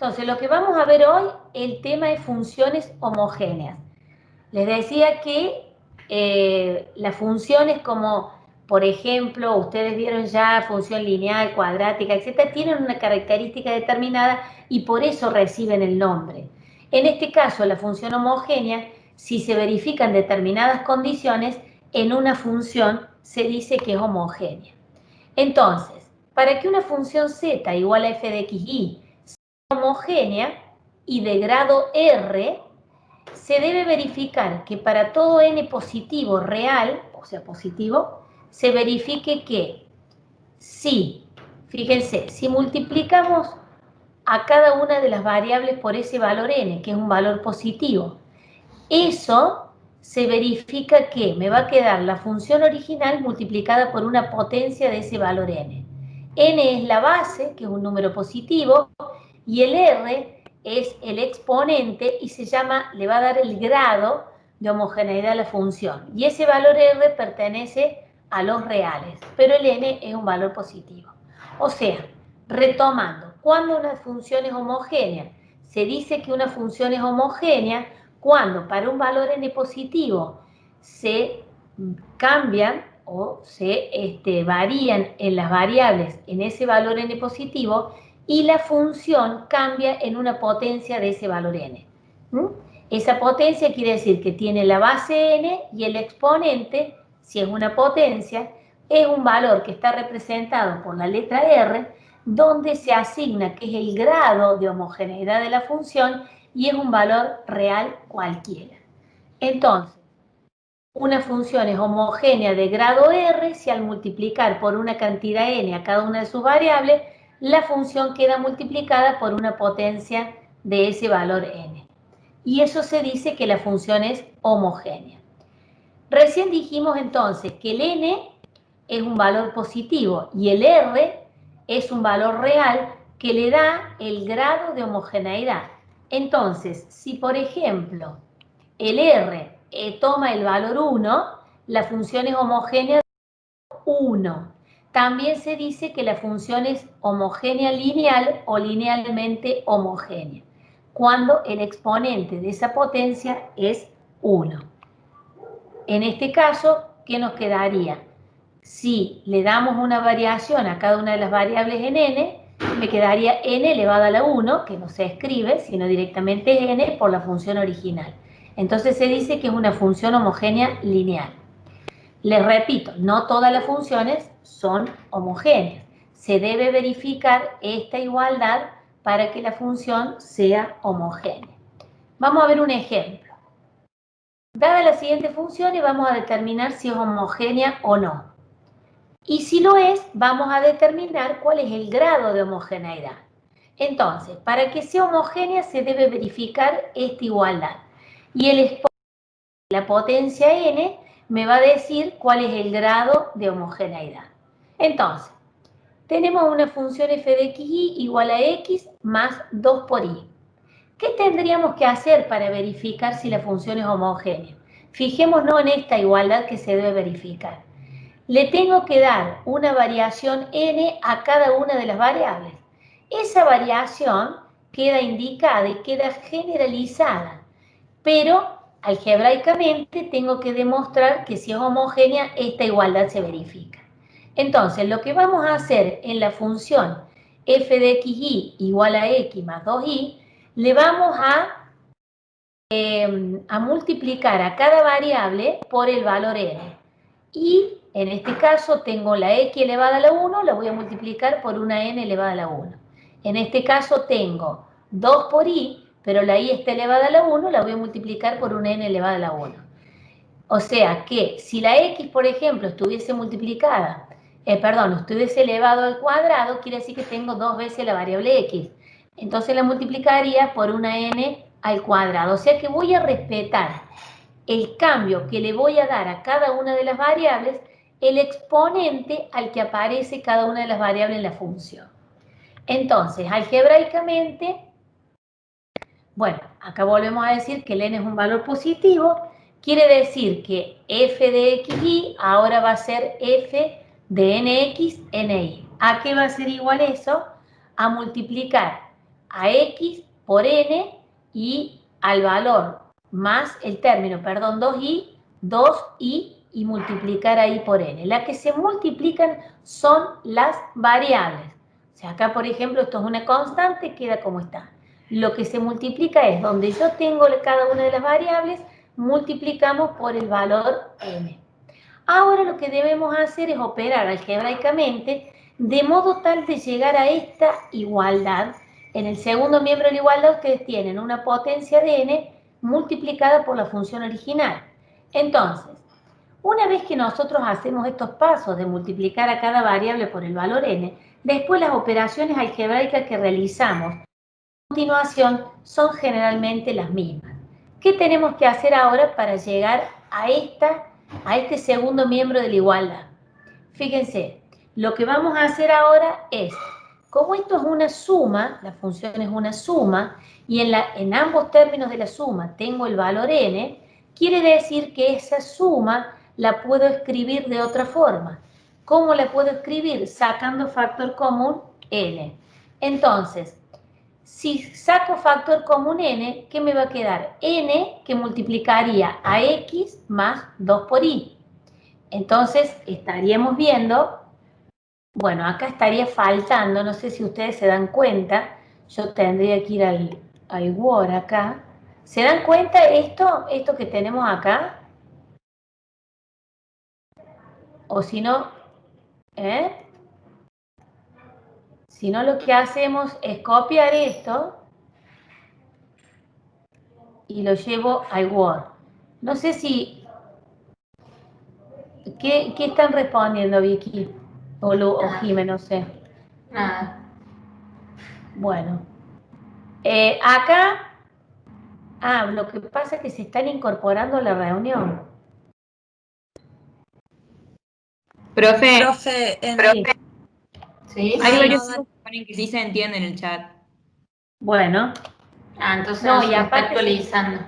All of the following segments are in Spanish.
Entonces, lo que vamos a ver hoy, el tema de funciones homogéneas. Les decía que las funciones como, por ejemplo, ustedes vieron ya función lineal, cuadrática, etcétera, tienen una característica determinada y por eso reciben el nombre. En este caso, la función homogénea, si se verifican determinadas condiciones, en una función se dice que es homogénea. Entonces, para que una función z igual a f de x y sea homogénea y de grado R, se debe verificar que para todo n positivo real, o sea positivo, se verifique que si, fíjense, si multiplicamos a cada una de las variables por ese valor n, que es un valor positivo, eso se verifica que me va a quedar la función original multiplicada por una potencia de ese valor n. N es la base, que es un número positivo, y el R es el exponente y se llama, le va a dar el grado de homogeneidad a la función. Y ese valor R pertenece a los reales, pero el N es un valor positivo. O sea, retomando, cuando una función es homogénea, se dice que una función es homogénea cuando para un valor n positivo se cambian o se varían en las variables en ese valor n positivo y la función cambia en una potencia de ese valor n. Esa potencia quiere decir que tiene la base n y el exponente, si es una potencia, es un valor que está representado por la letra R, donde se asigna que es el grado de homogeneidad de la función y es un valor real cualquiera. Entonces, una función es homogénea de grado R si al multiplicar por una cantidad n a cada una de sus variables, la función queda multiplicada por una potencia de ese valor n. Y eso se dice que la función es homogénea. Recién dijimos entonces que el n es un valor positivo y el r es un valor real que le da el grado de homogeneidad. Entonces, si por ejemplo el r toma el valor 1, la función es homogénea de 1. También se dice que la función es homogénea lineal o linealmente homogénea, cuando el exponente de esa potencia es 1. En este caso, ¿qué nos quedaría? Si le damos una variación a cada una de las variables en n, me quedaría n elevado a la 1, que no se escribe, sino directamente n por la función original. Entonces se dice que es una función homogénea lineal. Les repito, no todas las funciones son homogéneas. Se debe verificar esta igualdad para que la función sea homogénea. Vamos a ver un ejemplo. Dada la siguiente función y vamos a determinar si es homogénea o no. Y si lo es, vamos a determinar cuál es el grado de homogeneidad. Entonces, para que sea homogénea se debe verificar esta igualdad. Y el exponente de la potencia n me va a decir cuál es el grado de homogeneidad. Entonces, tenemos una función f de xy igual a x más 2 por y. ¿Qué tendríamos que hacer para verificar si la función es homogénea? Fijémonos en esta igualdad que se debe verificar. Le tengo que dar una variación n a cada una de las variables. Esa variación queda indicada y queda generalizada, pero algebraicamente tengo que demostrar que si es homogénea, esta igualdad se verifica. Entonces, lo que vamos a hacer en la función f de xy igual a x más 2y, le vamos a multiplicar a cada variable por el valor n. Y en este caso tengo la x elevada a la 1, la voy a multiplicar por una n elevada a la 1. En este caso tengo 2 por y, pero la y está elevada a la 1, la voy a multiplicar por una n elevada a la 1. O sea que si la x, por ejemplo, estuviese multiplicada, estuviese elevado al cuadrado, quiere decir que tengo 2 veces la variable x. Entonces la multiplicaría por una n al cuadrado. O sea que voy a respetar el cambio que le voy a dar a cada una de las variables, el exponente al que aparece cada una de las variables en la función. Entonces, algebraicamente, bueno, acá volvemos a decir que el n es un valor positivo, quiere decir que f de xy ahora va a ser f de nx, ni. ¿A qué va a ser igual eso? A multiplicar a x por n y al valor más el término, perdón, 2i y multiplicar ahí por n. Las que se multiplican son las variables. O sea, acá, por ejemplo, esto es una constante, queda como está. Lo que se multiplica es donde yo tengo cada una de las variables, multiplicamos por el valor n. Ahora lo que debemos hacer es operar algebraicamente de modo tal de llegar a esta igualdad. En el segundo miembro de la igualdad ustedes tienen una potencia de n multiplicada por la función original. Entonces, una vez que nosotros hacemos estos pasos de multiplicar a cada variable por el valor n, después las operaciones algebraicas que realizamos a continuación son generalmente las mismas. ¿Qué tenemos que hacer ahora para llegar a este segundo miembro de la igualdad? Fíjense, lo que vamos a hacer ahora es, como esto es una suma, la función es una suma, y en ambos términos de la suma tengo el valor n, quiere decir que esa suma la puedo escribir de otra forma. ¿Cómo la puedo escribir? Sacando factor común n. Entonces, si saco factor común n, ¿qué me va a quedar? N que multiplicaría a x más 2 por y. Entonces, estaríamos viendo, bueno, acá estaría faltando, no sé si ustedes se dan cuenta, yo tendría que ir al Word acá. ¿Se dan cuenta esto que tenemos acá? O si no, Si no, lo que hacemos es copiar esto y lo llevo al Word. No sé si... ¿Qué están respondiendo, Vicky? O Jimé, no sé. Nada. Bueno. Acá... lo que pasa es que se están incorporando a la reunión. Profe, ¿Sí? hay varios que ponen que sí se entiende en el chat. Bueno. Entonces No, se y está aparte actualizando.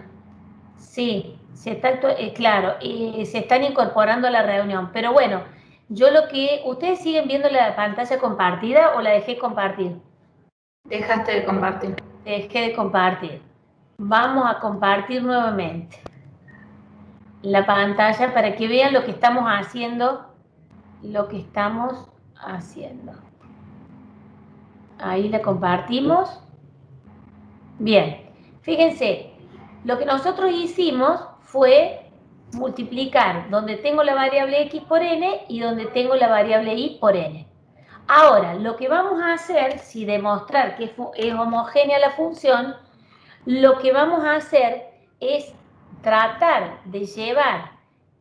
sí, se está, claro, y se están incorporando a la reunión. Pero bueno, yo lo que... ¿Ustedes siguen viendo la pantalla compartida o la dejé compartir? Dejaste de compartir. Dejé de compartir. Vamos a compartir nuevamente la pantalla para que vean lo que estamos haciendo. Ahí la compartimos. Bien, fíjense, lo que nosotros hicimos fue multiplicar donde tengo la variable x por n y donde tengo la variable y por n. Ahora, lo que vamos a hacer, si demostrar que es homogénea la función, lo que vamos a hacer es tratar de llevar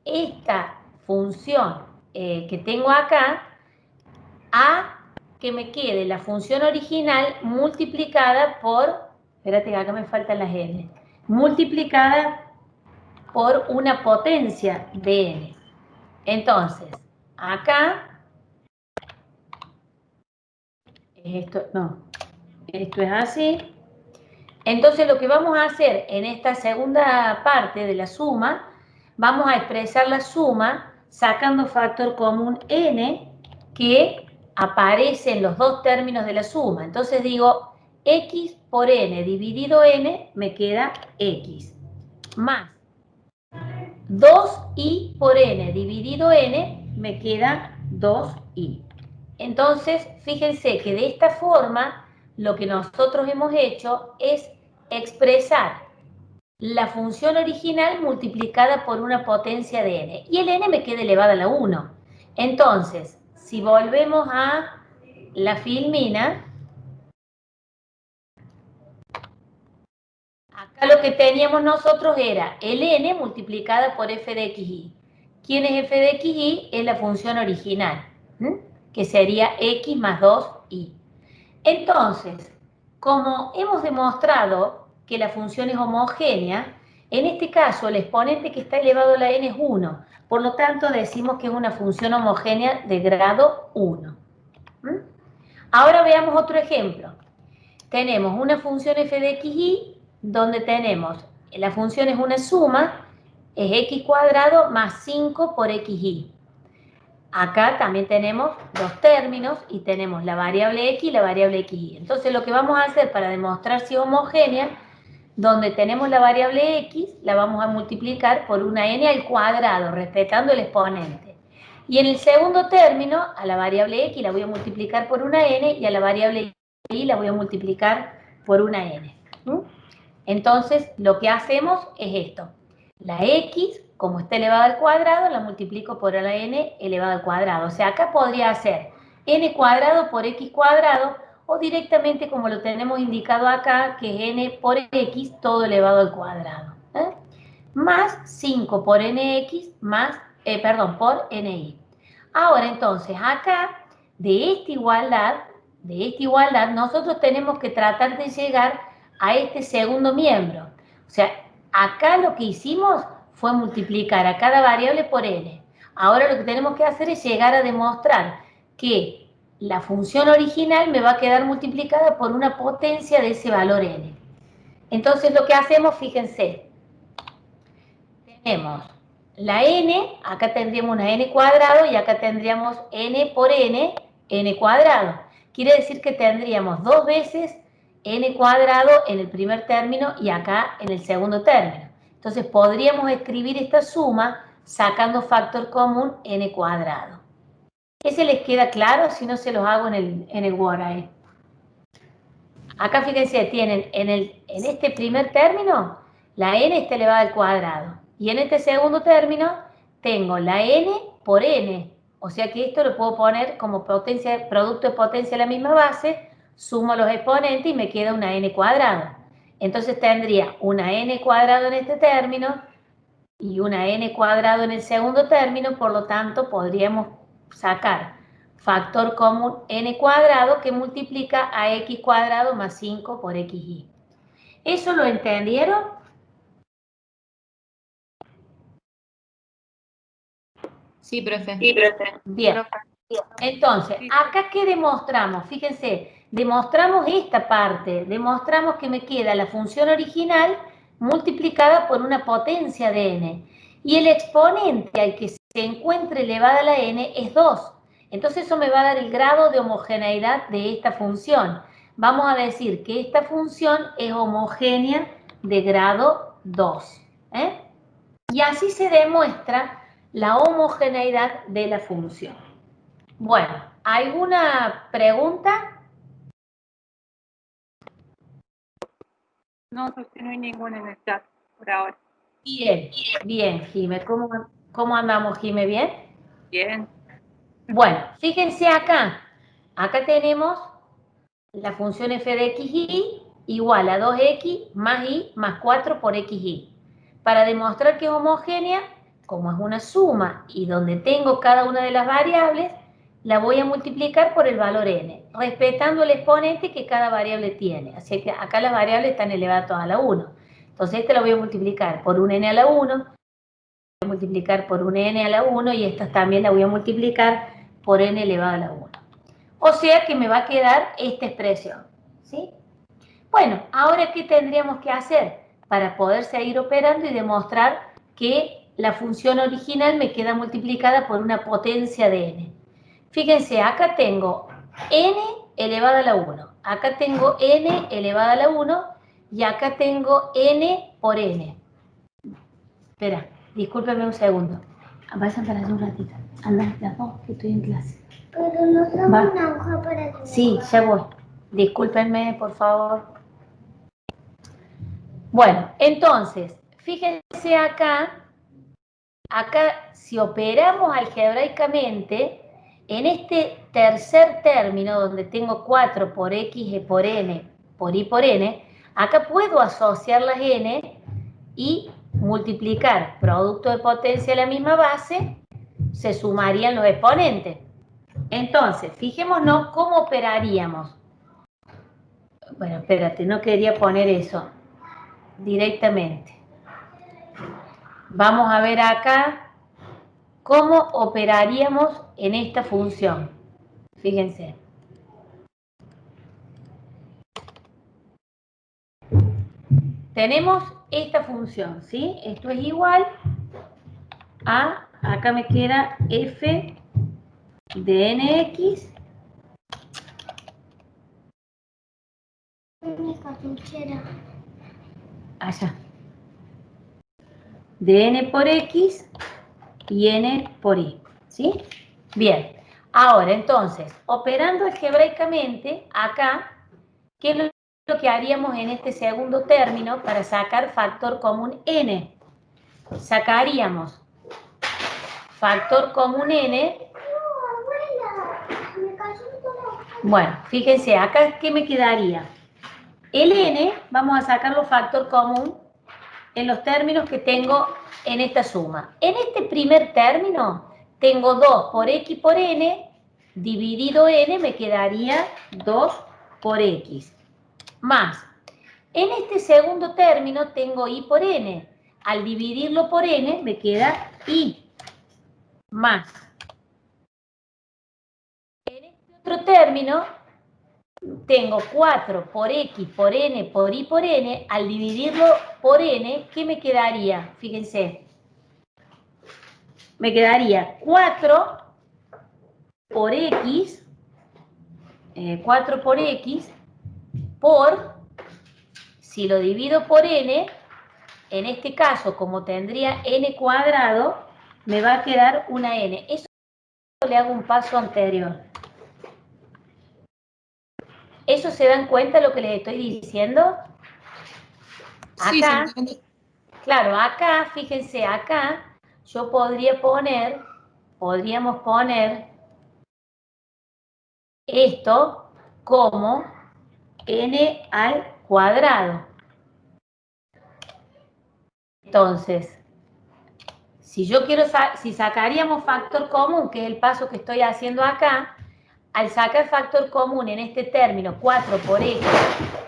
esta función que tengo acá a que me quede la función original multiplicada por, espérate que acá me faltan las n, multiplicada por una potencia de n. Entonces, acá, esto es así. Entonces lo que vamos a hacer en esta segunda parte de la suma, vamos a expresar la suma sacando factor común n que aparece en los dos términos de la suma. Entonces digo x por n dividido n me queda x más 2i por n dividido n me queda 2i. Entonces, fíjense que de esta forma lo que nosotros hemos hecho es expresar la función original multiplicada por una potencia de n. Y el n me queda elevada a la 1. Entonces, si volvemos a la filmina, acá lo que teníamos nosotros era el n multiplicada por f de xy. ¿Quién es f de xy? Es la función original, que sería x más 2y. Entonces, como hemos demostrado que la función es homogénea, en este caso el exponente que está elevado a la n es 1. Por lo tanto, decimos que es una función homogénea de grado 1. Ahora veamos otro ejemplo. Tenemos una función f de xy donde tenemos, la función es una suma, es x cuadrado más 5 por xy. acá también tenemos dos términos y tenemos la variable x y la variable xy. Entonces lo que vamos a hacer para demostrar si es homogénea, donde tenemos la variable x, la vamos a multiplicar por una n al cuadrado, respetando el exponente. Y en el segundo término, a la variable x la voy a multiplicar por una n y a la variable y la voy a multiplicar por una n. Entonces, lo que hacemos es esto. La x, como está elevada al cuadrado, la multiplico por la n elevada al cuadrado. O sea, acá podría ser n cuadrado por x cuadrado, o directamente como lo tenemos indicado acá, que es n por x todo elevado al cuadrado. Más 5 por nx más, por ni. Ahora, entonces, acá, de esta igualdad, nosotros tenemos que tratar de llegar a este segundo miembro. O sea, acá lo que hicimos fue multiplicar a cada variable por n. Ahora lo que tenemos que hacer es llegar a demostrar que la función original me va a quedar multiplicada por una potencia de ese valor n. Entonces lo que hacemos, fíjense, tenemos la n, acá tendríamos una n cuadrado y acá tendríamos n por n, n cuadrado. Quiere decir que tendríamos dos veces n cuadrado en el primer término y acá en el segundo término. Entonces podríamos escribir esta suma sacando factor común n cuadrado. ¿Ese les queda claro? Si no, se los hago en el Word ahí. Acá fíjense, tienen en este primer término la n está elevada al cuadrado. Y en este segundo término tengo la n por n. O sea que esto lo puedo poner como producto de potencia de la misma base, sumo los exponentes y me queda una n cuadrada. Entonces tendría una n cuadrado en este término y una n cuadrado en el segundo término, por lo tanto podríamos sacar factor común n cuadrado que multiplica a x cuadrado más 5 por xy. ¿Eso lo entendieron? Sí, profe. Bien. Entonces, acá ¿qué demostramos? Fíjense, demostramos esta parte, demostramos que me queda la función original multiplicada por una potencia de n. Y el exponente al que se encuentre elevada la n es 2. Entonces eso me va a dar el grado de homogeneidad de esta función. Vamos a decir que esta función es homogénea de grado 2. Y así se demuestra la homogeneidad de la función. Bueno, ¿alguna pregunta? No, porque no hay ninguna en el chat por ahora. Bien, bien, Jime. ¿Cómo andamos, Jime? ¿Bien? Bien. Bueno, fíjense acá. Acá tenemos la función f de xy igual a 2x más y más 4 por xy. Para demostrar que es homogénea, como es una suma y donde tengo cada una de las variables, la voy a multiplicar por el valor n, respetando el exponente que cada variable tiene. Así que acá las variables están elevadas todas a la 1. Entonces esta la voy a multiplicar por un n a la 1, voy a multiplicar por un n a la 1 y esta también la voy a multiplicar por n elevado a la 1. O sea que me va a quedar esta expresión, ¿sí? Bueno, ahora ¿qué tendríamos que hacer? Para poder seguir operando y demostrar que la función original me queda multiplicada por una potencia de n. Fíjense, acá tengo n elevada a la 1, acá tengo n elevada a la 1 y acá tengo n por n. Espera, discúlpeme un segundo. Vayan para allá un ratito. Anda, las dos, que estoy en clase. Pero no tengo una hoja para dibujar. Sí, ya voy. Discúlpenme, por favor. Bueno, entonces, fíjense acá si operamos algebraicamente, en este tercer término, donde tengo 4 por x por n, por y por n, acá puedo asociar las n y multiplicar producto de potencia a la misma base, se sumarían los exponentes. Entonces, fijémonos cómo operaríamos. Bueno, espérate, no quería poner eso directamente. Vamos a ver acá cómo operaríamos en esta función. Fíjense. Tenemos esta función, ¿sí? Esto es igual a, acá me queda f de nx. Mi cartuchera. Allá. De n por x y n por y. ¿Sí? Bien. Ahora, entonces, operando algebraicamente, acá, ¿qué es lo que haríamos en este segundo término para sacar factor común n? Sacaríamos factor común n. Bueno, fíjense, acá, ¿qué me quedaría? El n, vamos a sacarlo factor común en los términos que tengo en esta suma. En este primer término, tengo 2 por x por n, dividido n, me quedaría 2 por x. Más, en este segundo término, tengo y por n. Al dividirlo por n, me queda y. Más. En este otro término, tengo 4 por x por n por y por n. Al dividirlo por n, ¿qué me quedaría? Fíjense. Me quedaría 4 por x, 4 por x, por, si lo divido por n, en este caso, como tendría n cuadrado, me va a quedar una n. Eso le hago un paso anterior. ¿Eso se dan cuenta de lo que les estoy diciendo? Sí, Acá, se entiende. claro, acá, fíjense, acá, yo podríamos poner esto como n al cuadrado. Entonces, si sacaríamos factor común, que es el paso que estoy haciendo acá, al sacar factor común en este término, 4 por x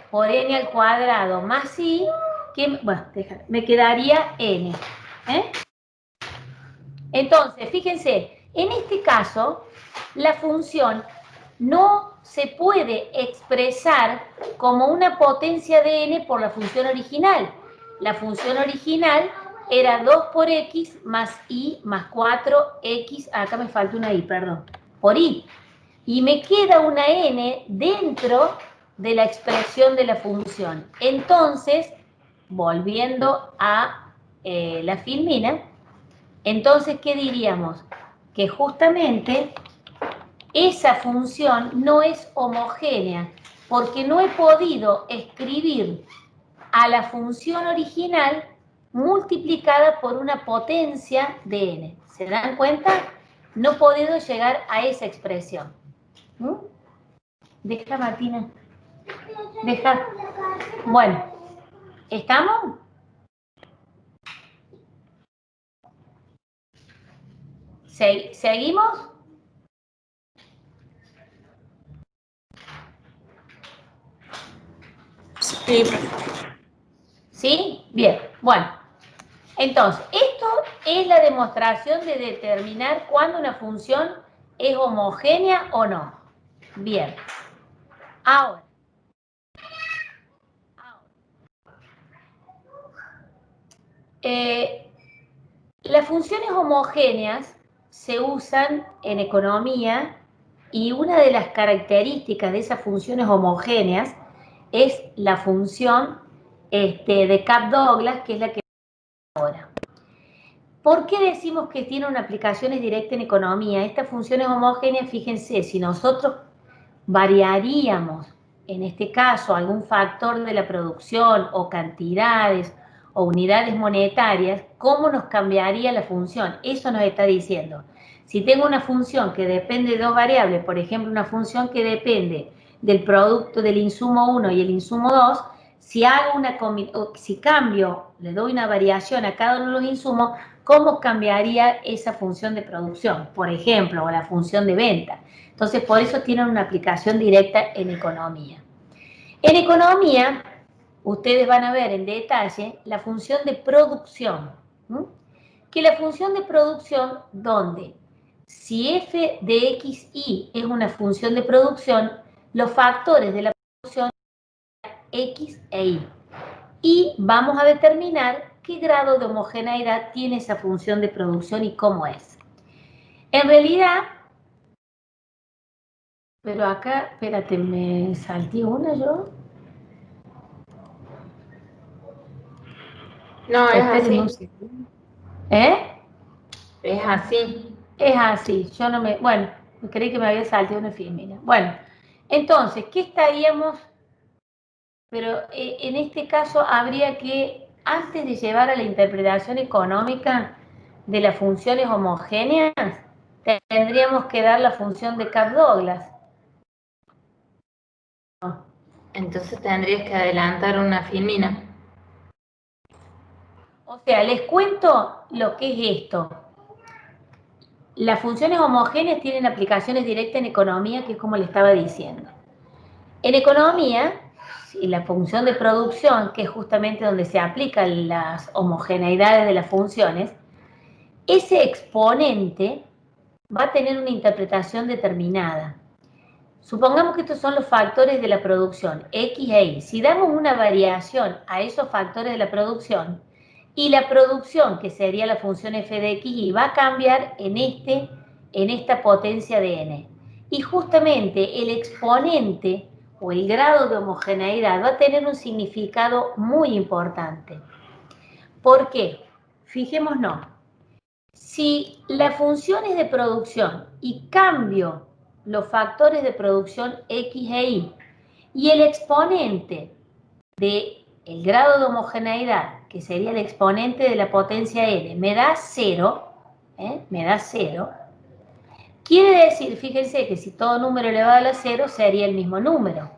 por n al cuadrado más y, bueno, me quedaría n. Entonces, fíjense, en este caso, la función no se puede expresar como una potencia de n por la función original. La función original era 2 por x más y más 4x, acá me falta una y, perdón, por y. Y me queda una n dentro de la expresión de la función. Entonces, volviendo a la filmina, entonces, ¿qué diríamos? Que justamente esa función no es homogénea, porque no he podido escribir a la función original multiplicada por una potencia de n. ¿Se dan cuenta? No he podido llegar a esa expresión. Deja, Martina. Deja. Bueno, ¿estamos? ¿Seguimos? Sí, profe. ¿Sí? Bien, bueno. Entonces, esto es la demostración de determinar cuándo una función es homogénea o no. Bien. Ahora. Las funciones homogéneas se usan en economía y una de las características de esas funciones homogéneas es la función de Kapf-Douglas, que es la que ahora. ¿Por qué decimos que tiene una aplicación directa en economía? Estas funciones homogéneas, fíjense, si nosotros variaríamos, en este caso, algún factor de la producción o cantidades o unidades monetarias, ¿cómo nos cambiaría la función? Eso nos está diciendo. Si tengo una función que depende de dos variables, por ejemplo, una función que depende del producto del insumo 1 y el insumo 2, si cambio, le doy una variación a cada uno de los insumos, ¿cómo cambiaría esa función de producción? Por ejemplo, o la función de venta. Entonces, por eso tienen una aplicación directa en economía. En economía, ustedes van a ver en detalle la función de producción. Que la función de producción, donde si f de x, y es una función de producción, los factores de la producción son x e y. Y vamos a determinar qué grado de homogeneidad tiene esa función de producción y cómo es. En realidad, Pero acá, espérate, me salté una yo. No, es Espérenme un así. segundo. ¿Eh? Es así. Es así, yo no me... Bueno, creí que me había saltado una filmina. Bueno, entonces, ¿qué estaríamos? Pero en este caso habría que, antes de llevar a la interpretación económica de las funciones homogéneas, tendríamos que dar la función de Cobb-Douglas. Entonces tendrías que adelantar una filmina. O sea, les cuento lo que es esto. Las funciones homogéneas tienen aplicaciones directas en economía, que es como le estaba diciendo. En economía, la función de producción, que es justamente donde se aplican las homogeneidades de las funciones, ese exponente va a tener una interpretación determinada. Supongamos que estos son los factores de la producción, X e Y. Si damos una variación a esos factores de la producción, y la producción, que sería la función f de x y, va a cambiar en esta potencia de n. Y justamente el exponente o el grado de homogeneidad va a tener un significado muy importante. ¿Por qué? Fijémonos. Si las funciones de producción y cambio los factores de producción X e Y y el exponente del grado de homogeneidad, que sería el exponente de la potencia n, me da 0, quiere decir, fíjense que si todo número elevado a la 0 sería el mismo número.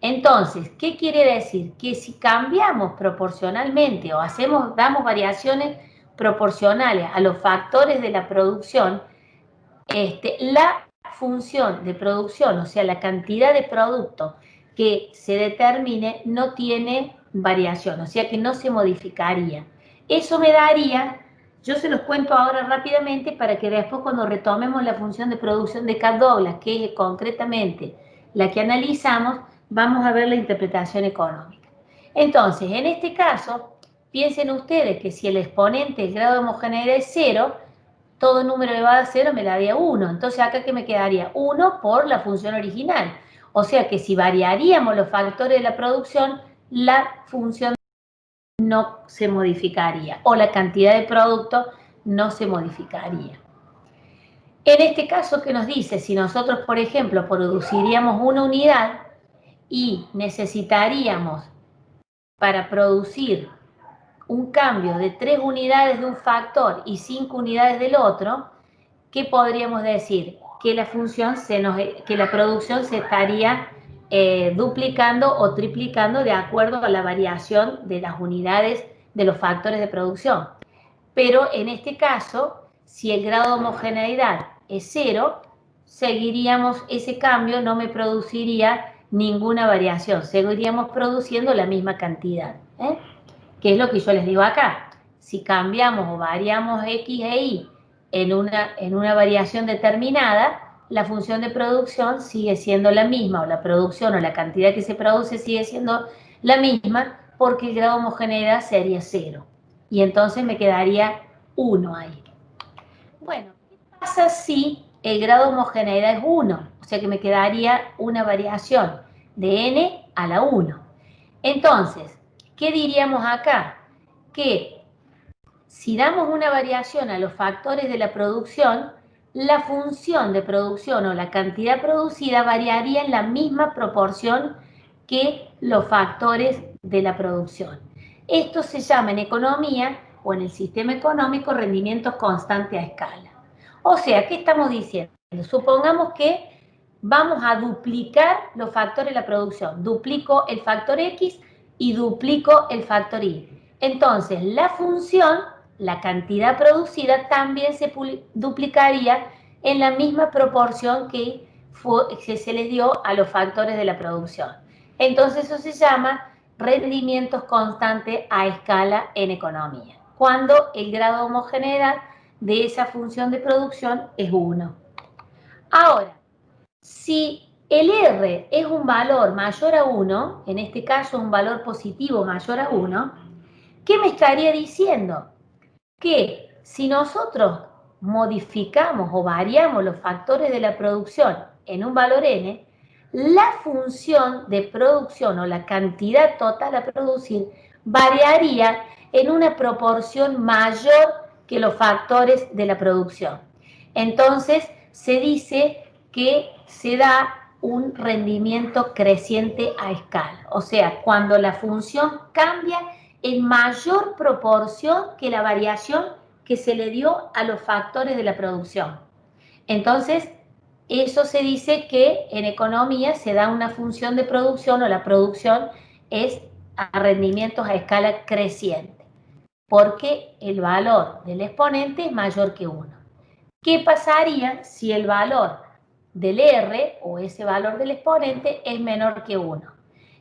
Entonces, ¿qué quiere decir? Que si cambiamos proporcionalmente o damos variaciones proporcionales a los factores de la producción, la función de producción, o sea, la cantidad de producto que se determine, no tiene variación, o sea que no se modificaría. Eso me daría, yo se los cuento ahora rápidamente para que después cuando retomemos la función de producción de Cobb-Douglas, que es concretamente la que analizamos, vamos a ver la interpretación económica. Entonces, en este caso, piensen ustedes que si el exponente, el grado de homogeneidad es 0, todo número elevado a 0 me daría 1. Entonces, acá que me quedaría 1 por la función original. O sea que si variaríamos los factores de la producción, la función no se modificaría o la cantidad de producto no se modificaría. En este caso, ¿qué nos dice? Si nosotros, por ejemplo, produciríamos una unidad y necesitaríamos para producir un cambio de 3 unidades de un factor y 5 unidades del otro, ¿qué podríamos decir? Que la producción se estaría duplicando o triplicando de acuerdo a la variación de las unidades de los factores de producción. Pero en este caso, si el grado de homogeneidad es 0, seguiríamos ese cambio, no me produciría ninguna variación, seguiríamos produciendo la misma cantidad, que es lo que yo les digo acá. Si cambiamos o variamos X e Y en una variación determinada, la función de producción sigue siendo la misma, o la producción o la cantidad que se produce sigue siendo la misma, porque el grado de homogeneidad sería 0. Y entonces me quedaría 1 ahí. Bueno, ¿qué pasa si el grado de homogeneidad es 1? O sea que me quedaría una variación de n a la 1. Entonces, ¿qué diríamos acá? Que si damos una variación a los factores de la producción, la función de producción o la cantidad producida variaría en la misma proporción que los factores de la producción. Esto se llama en economía o en el sistema económico rendimientos constantes a escala. O sea, ¿qué estamos diciendo? Supongamos que vamos a duplicar los factores de la producción. Duplico el factor X y duplico el factor Y. Entonces, la función, la cantidad producida, también se duplicaría en la misma proporción que se les dio a los factores de la producción. Entonces, eso se llama rendimientos constantes a escala en economía, cuando el grado de homogeneidad de esa función de producción es 1. Ahora, si el R es un valor mayor a 1, en este caso un valor positivo mayor a 1, ¿qué me estaría diciendo? Que si nosotros modificamos o variamos los factores de la producción en un valor n, la función de producción o la cantidad total a producir variaría en una proporción mayor que los factores de la producción. Entonces, se dice que se da un rendimiento creciente a escala. O sea, cuando la función cambia en mayor proporción que la variación que se le dio a los factores de la producción. Entonces, eso se dice que en economía se da una función de producción o la producción es a rendimientos a escala creciente, porque el valor del exponente es mayor que 1. ¿Qué pasaría si el valor del R o ese valor del exponente es menor que 1?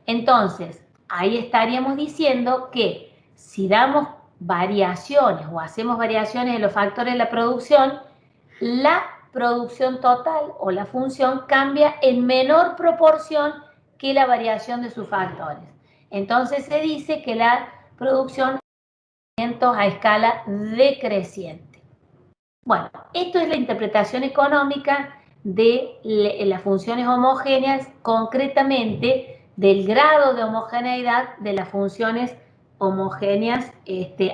Entonces, ahí estaríamos diciendo que si damos variaciones o hacemos variaciones en los factores de la producción total o la función cambia en menor proporción que la variación de sus factores. Entonces se dice que la producción a escala decreciente. Bueno, esto es la interpretación económica de las funciones homogéneas, concretamente del grado de homogeneidad de las funciones homogéneas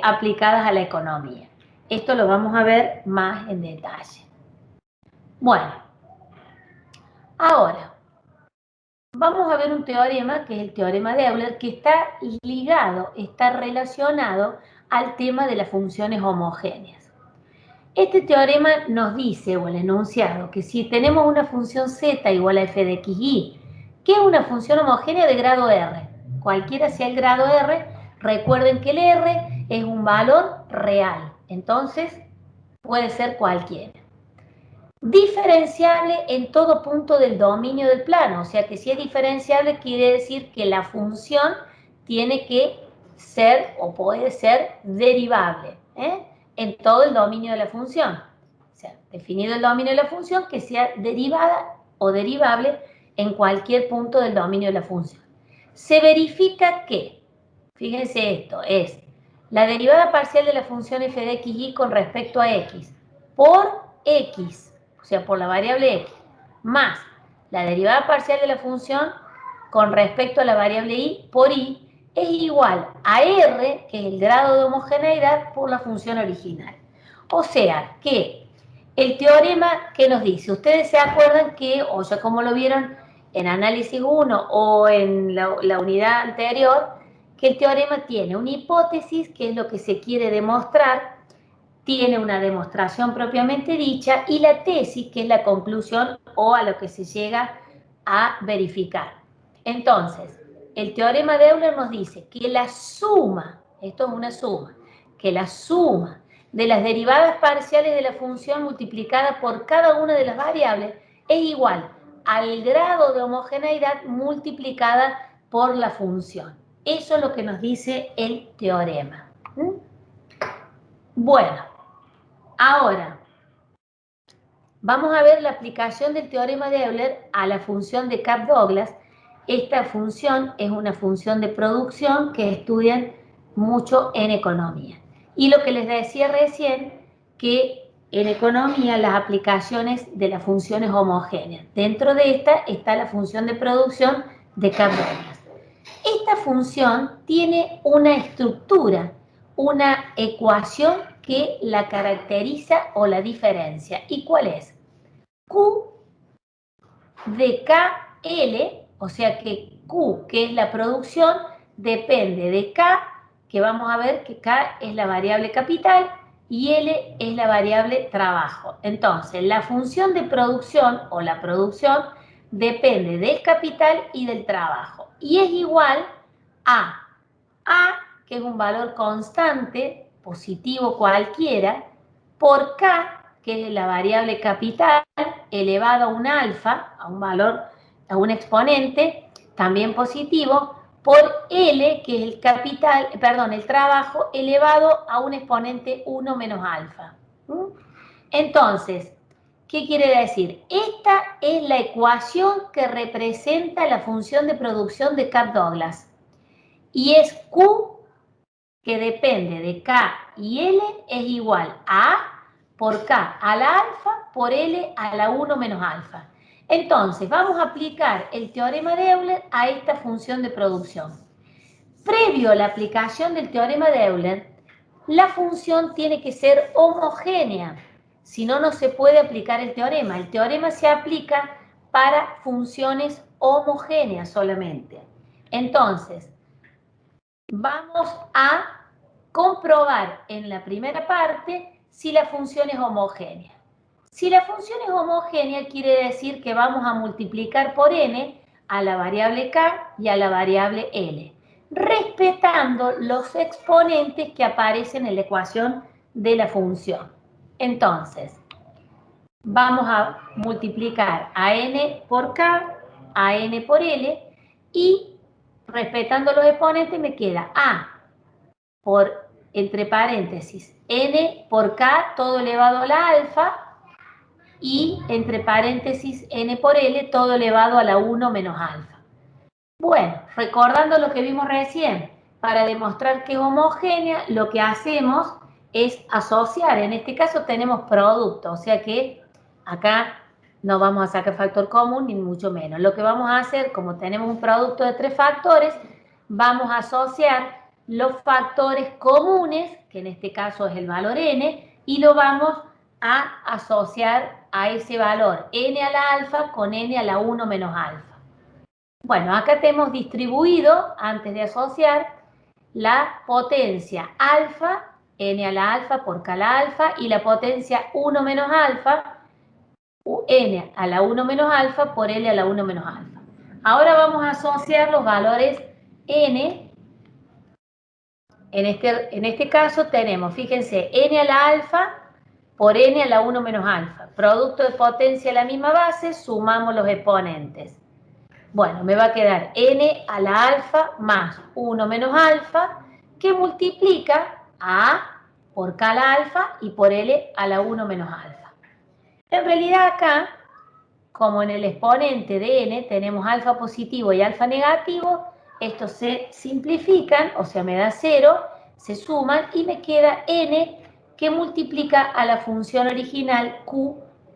aplicadas a la economía. Esto lo vamos a ver más en detalle. Bueno, ahora vamos a ver un teorema que es el teorema de Euler, que está ligado, está relacionado al tema de las funciones homogéneas. Este teorema nos dice, o el enunciado, que si tenemos una función z igual a f de x, y, que es una función homogénea de grado r, cualquiera sea el grado r, recuerden que el r es un valor real, entonces puede ser cualquiera. Diferenciable en todo punto del dominio del plano, o sea que si es diferenciable quiere decir que la función tiene que ser o puede ser derivable, en todo el dominio de la función. O sea, definido el dominio de la función, que sea derivada o derivable en cualquier punto del dominio de la función. Se verifica que, fíjense esto, es la derivada parcial de la función f de x, y con respecto a x por x, o sea, por la variable x, más la derivada parcial de la función con respecto a la variable y por y, es igual a r, que es el grado de homogeneidad, por la función original. O sea, que el teorema que nos dice, ustedes se acuerdan que, o ya como lo vieron en análisis 1 o en la unidad anterior, que el teorema tiene una hipótesis, que es lo que se quiere demostrar, tiene una demostración propiamente dicha, y la tesis, que es la conclusión o a lo que se llega a verificar. Entonces, el teorema de Euler nos dice que la suma, esto es una suma, que la suma de las derivadas parciales de la función multiplicada por cada una de las variables es igual al grado de homogeneidad multiplicada por la función. Eso es lo que nos dice el teorema. Bueno, ahora vamos a ver la aplicación del teorema de Euler a la función de Kapff-Douglas. Esta función es una función de producción que estudian mucho en economía. Y lo que les decía recién, que en economía las aplicaciones de las funciones homogéneas. Dentro de esta está la función de producción de Kapff-Douglas. Esta función tiene una estructura, una ecuación que la caracteriza o la diferencia. ¿Y cuál es? Q de KL, o sea que Q, que es la producción, depende de K, que vamos a ver que K es la variable capital y L es la variable trabajo. Entonces, la función de producción o la producción depende del capital y del trabajo. Y es igual a A, que es un valor constante, positivo cualquiera, por K, que es la variable capital, elevado a un alfa, a un valor, a un exponente, también positivo, por L, que es el capital, perdón, el trabajo, elevado a un exponente 1 menos alfa. Entonces, ¿qué quiere decir? Esta es la ecuación que representa la función de producción de Kapff-Douglas. Y es Q, que depende de K y L, es igual a A por K a la alfa por L a la 1 menos alfa. Entonces, vamos a aplicar el teorema de Euler a esta función de producción. Previo a la aplicación del teorema de Euler, la función tiene que ser homogénea, si no, no se puede aplicar el teorema. El teorema se aplica para funciones homogéneas solamente. Entonces, vamos a comprobar en la primera parte si la función es homogénea. Si la función es homogénea, quiere decir que vamos a multiplicar por n a la variable k y a la variable l, respetando los exponentes que aparecen en la ecuación de la función. Entonces, vamos a multiplicar a n por k, a n por l, y respetando los exponentes me queda a por, entre paréntesis, n por k todo elevado a la alfa, y entre paréntesis n por l todo elevado a la 1 menos alfa. Bueno, recordando lo que vimos recién, para demostrar que es homogénea, lo que hacemos es asociar. En este caso tenemos producto, o sea que acá no vamos a sacar factor común ni mucho menos. Lo que vamos a hacer, como tenemos un producto de 3 factores, vamos a asociar los factores comunes, que en este caso es el valor n, y lo vamos a asociar a ese valor n a la alfa con n a la 1 menos alfa. Bueno, acá te hemos distribuido, antes de asociar, la potencia alfa, n a la alfa por k a la alfa, y la potencia 1 menos alfa, n a la 1 menos alfa por l a la 1 menos alfa. Ahora vamos a asociar los valores n. En este caso tenemos, fíjense, n a la alfa por n a la 1 menos alfa. Producto de potencia a la misma base, sumamos los exponentes. Bueno, me va a quedar n a la alfa más 1 menos alfa, que multiplica a por k a la alfa y por l a la 1 menos alfa. En realidad acá, como en el exponente de n tenemos alfa positivo y alfa negativo, estos se simplifican, o sea, me da 0, se suman y me queda n que multiplica a la función original q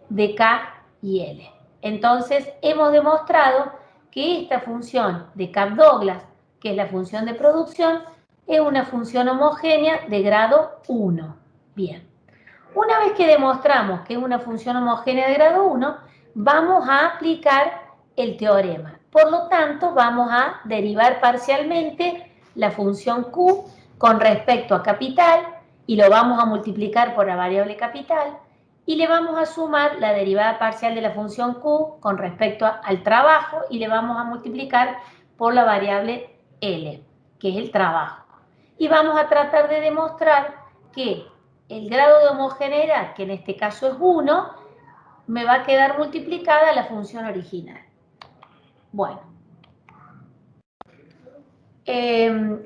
de k y l. Entonces, hemos demostrado que esta función de Kapf-Douglas, que es la función de producción, es una función homogénea de grado 1. Bien. Una vez que demostramos que es una función homogénea de grado 1, vamos a aplicar el teorema. Por lo tanto, vamos a derivar parcialmente la función q con respecto a capital y lo vamos a multiplicar por la variable capital y le vamos a sumar la derivada parcial de la función q con respecto al trabajo y le vamos a multiplicar por la variable L, que es el trabajo. Y vamos a tratar de demostrar que el grado de homogeneidad, que en este caso es 1, me va a quedar multiplicada a la función original. Bueno.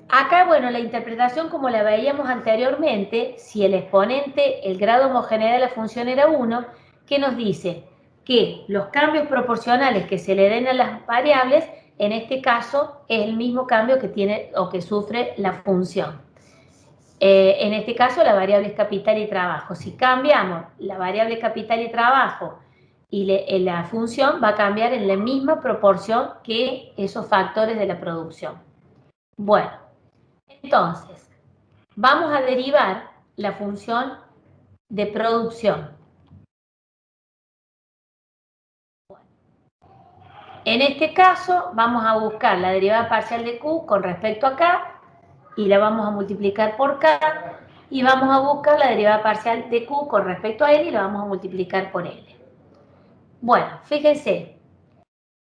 Acá, bueno, la interpretación como la veíamos anteriormente, si el exponente, el grado de homogeneidad de la función era 1, ¿qué nos dice? Que los cambios proporcionales que se le den a las variables, en este caso, es el mismo cambio que tiene o que sufre la función. En este caso, la variable es capital y trabajo. Si cambiamos la variable capital y trabajo y la función va a cambiar en la misma proporción que esos factores de la producción. Bueno, entonces, vamos a derivar la función de producción. En este caso, vamos a buscar la derivada parcial de q con respecto a k y la vamos a multiplicar por k y vamos a buscar la derivada parcial de q con respecto a l y la vamos a multiplicar por l. Bueno, fíjense,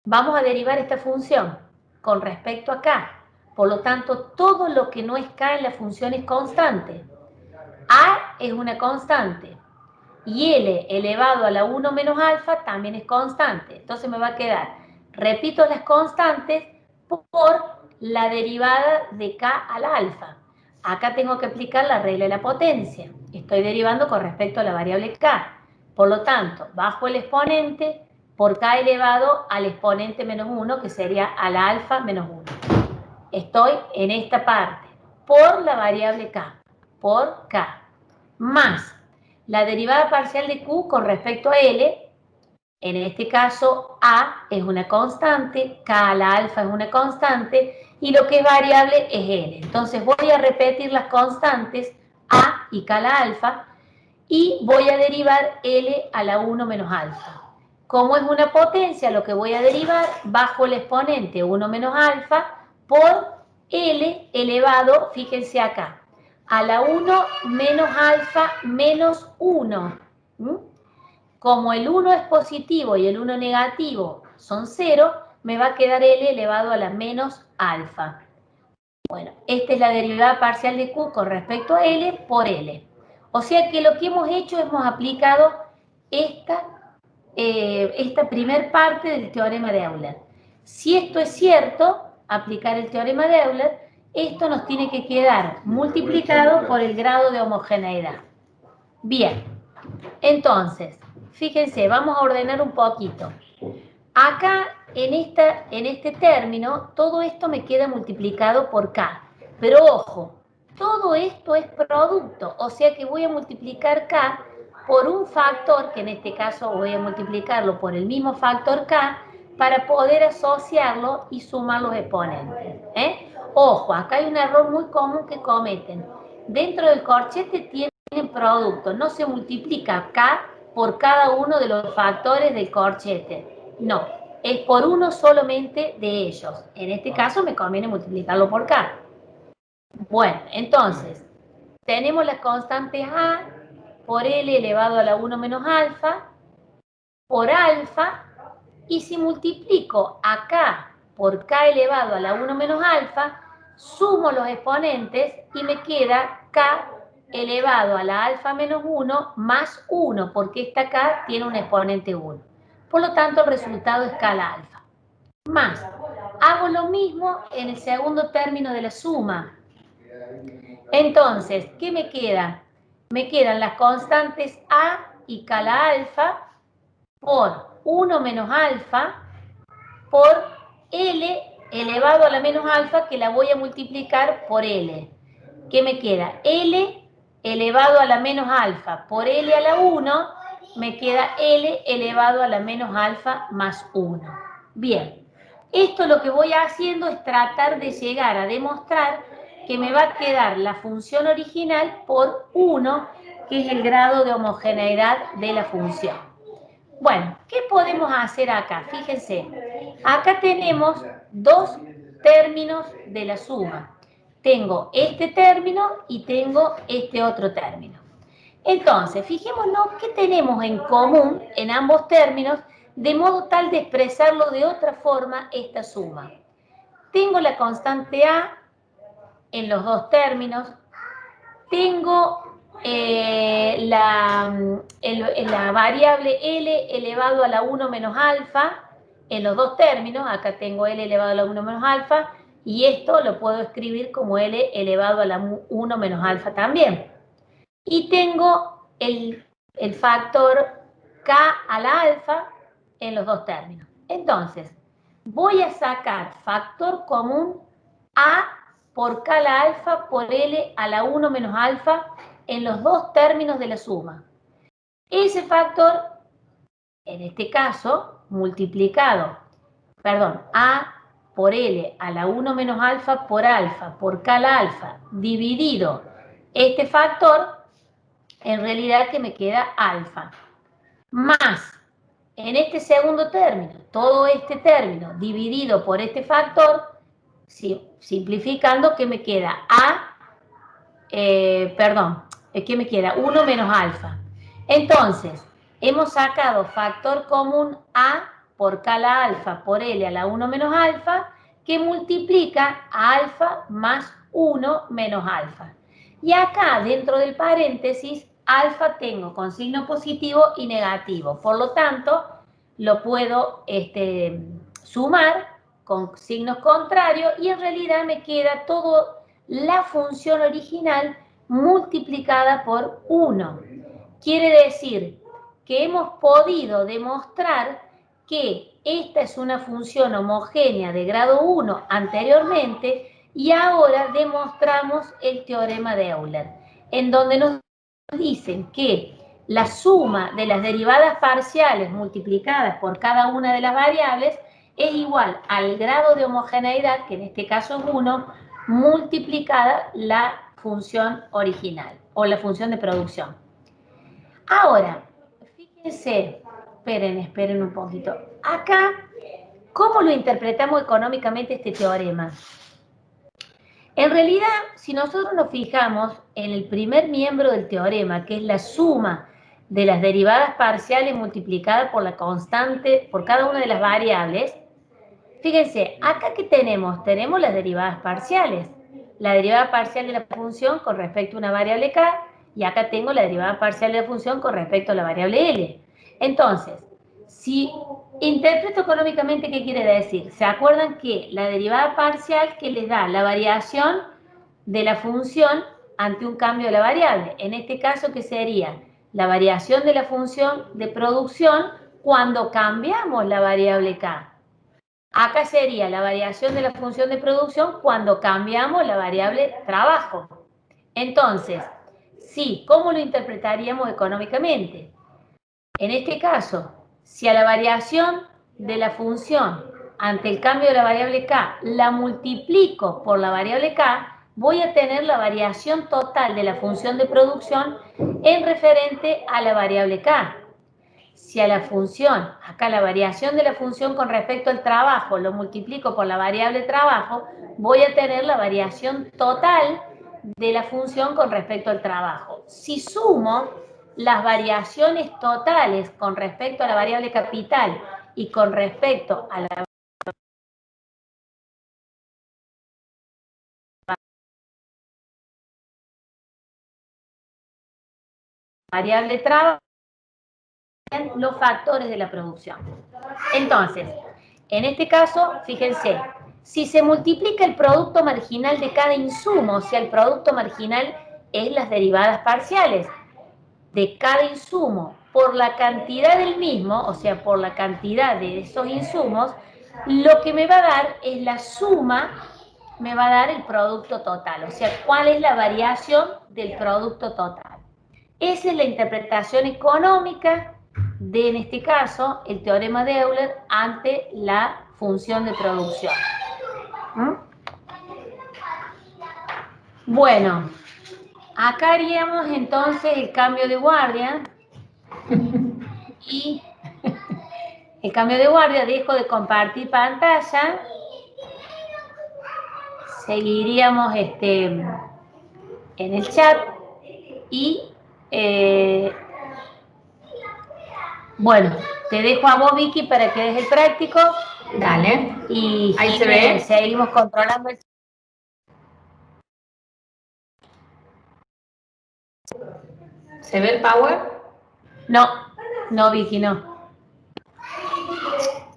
vamos a derivar esta función con respecto a k. Por lo tanto, todo lo que no es k en la función es constante. A es una constante. Y L elevado a la 1 menos alfa también es constante. Entonces me va a quedar, repito las constantes, por la derivada de k al alfa. Acá tengo que aplicar la regla de la potencia. Estoy derivando con respecto a la variable k. Por lo tanto, bajo el exponente por k elevado al exponente menos 1, que sería a la alfa menos 1. Estoy en esta parte, por la variable k, por k, más la derivada parcial de q con respecto a l, En este caso, A es una constante, K a la alfa es una constante, y lo que es variable es L. Entonces voy a repetir las constantes A y K a la alfa, y voy a derivar L a la 1 menos alfa. Como es una potencia, lo que voy a derivar, bajo el exponente 1 menos alfa por L elevado, fíjense acá, a la 1 menos alfa menos 1. Como el 1 es positivo y el 1 negativo son 0, me va a quedar L elevado a la menos alfa. Bueno, esta es la derivada parcial de Q con respecto a L por L. O sea que lo que hemos hecho, hemos aplicado esta primer parte del teorema de Euler. Si esto es cierto, aplicar el teorema de Euler, esto nos tiene que quedar multiplicado por el grado de homogeneidad. Bien, entonces, fíjense, vamos a ordenar un poquito. Acá, en este término, todo esto me queda multiplicado por K. Pero ojo, todo esto es producto, o sea que voy a multiplicar K por un factor, que en este caso voy a multiplicarlo por el mismo factor K, para poder asociarlo y sumar los exponentes. Ojo, acá hay un error muy común que cometen. Dentro del corchete tienen producto, no se multiplica K por cada uno de los factores del corchete. No, es por uno solamente de ellos. En este caso me conviene multiplicarlo por K. Bueno, entonces, tenemos las constantes A por L elevado a la 1 menos alfa, por alfa, y si multiplico a K por K elevado a la 1 menos alfa, sumo los exponentes y me queda K elevado a la alfa menos 1 más 1, porque esta K tiene un exponente 1. Por lo tanto, el resultado es K a la alfa. Más, hago lo mismo en el segundo término de la suma. Entonces, ¿qué me queda? Me quedan las constantes A y K a la alfa por 1 menos alfa por L elevado a la menos alfa, que la voy a multiplicar por L. ¿Qué me queda? L elevado a la menos alfa por L a la 1, me queda L elevado a la menos alfa más 1. Bien, esto lo que voy haciendo es tratar de llegar a demostrar que me va a quedar la función original por 1, que es el grado de homogeneidad de la función. Bueno, ¿qué podemos hacer acá? Fíjense, acá tenemos dos términos de la suma. Tengo este término y tengo este otro término. Entonces, fijémonos qué tenemos en común en ambos términos, de modo tal de expresarlo de otra forma esta suma. Tengo la constante A en los dos términos, tengo la variable L elevado a la 1 menos alfa en los dos términos. Acá tengo L elevado a la 1 menos alfa, y esto lo puedo escribir como L elevado a la 1 menos alfa también. Y tengo el factor K a la alfa en los dos términos. Entonces, voy a sacar factor común A por K a la alfa por L a la 1 menos alfa en los dos términos de la suma. Ese factor, en este caso, multiplicado, A por L a la 1 menos alfa por K a la alfa, dividido este factor, en realidad que me queda alfa, más, en este segundo término, todo este término dividido por este factor, simplificando, que me queda que me queda 1 menos alfa. Entonces, hemos sacado factor común A por K a la alfa por L a la 1 menos alfa, que multiplica a alfa más 1 menos alfa. Y acá, dentro del paréntesis, alfa tengo con signo positivo y negativo. Por lo tanto, lo puedo sumar con signos contrarios, y en realidad me queda toda la función original multiplicada por 1. Quiere decir que hemos podido demostrar que esta es una función homogénea de grado 1 anteriormente, y ahora demostramos el teorema de Euler, en donde nos dicen que la suma de las derivadas parciales multiplicadas por cada una de las variables es igual al grado de homogeneidad, que en este caso es 1, multiplicada la función original o la función de producción. Ahora, fíjense, esperen un poquito. Acá, ¿cómo lo interpretamos económicamente este teorema? En realidad, si nosotros nos fijamos en el primer miembro del teorema, que es la suma de las derivadas parciales multiplicadas por la constante, por cada una de las variables, fíjense, acá ¿qué tenemos? Tenemos las derivadas parciales. La derivada parcial de la función con respecto a una variable k, y acá tengo la derivada parcial de la función con respecto a la variable L. Entonces, si interpreto económicamente, ¿qué quiere decir? ¿Se acuerdan que la derivada parcial que les da la variación de la función ante un cambio de la variable? En este caso, ¿qué sería? La variación de la función de producción cuando cambiamos la variable k. Acá sería la variación de la función de producción cuando cambiamos la variable trabajo. Entonces, sí, ¿cómo lo interpretaríamos económicamente? En este caso, si a la variación de la función ante el cambio de la variable k la multiplico por la variable k, voy a tener la variación total de la función de producción en referente a la variable k. Si a la función, acá la variación de la función con respecto al trabajo, lo multiplico por la variable trabajo, voy a tener la variación total de la función con respecto al trabajo. Si sumo las variaciones totales con respecto a la variable capital y con respecto a la variable trabajo, los factores de la producción. Entonces, en este caso, fíjense, si se multiplica el producto marginal de cada insumo, o sea, el producto marginal es las derivadas parciales de cada insumo por la cantidad del mismo, o sea, por la cantidad de esos insumos, lo que me va a dar es la suma, me va a dar el producto total, o sea, cuál es la variación del producto total. Esa es la interpretación económica de, en este caso, el teorema de Euler ante la función de producción. Bueno, acá haríamos entonces el cambio de guardia y el cambio de guardia, dejo de compartir pantalla, seguiríamos en el chat y bueno, te dejo a vos, Vicky, para que des el práctico. Dale. Y ahí se ve. Seguimos controlando el... ¿Se ve el power? No, no, Vicky, no.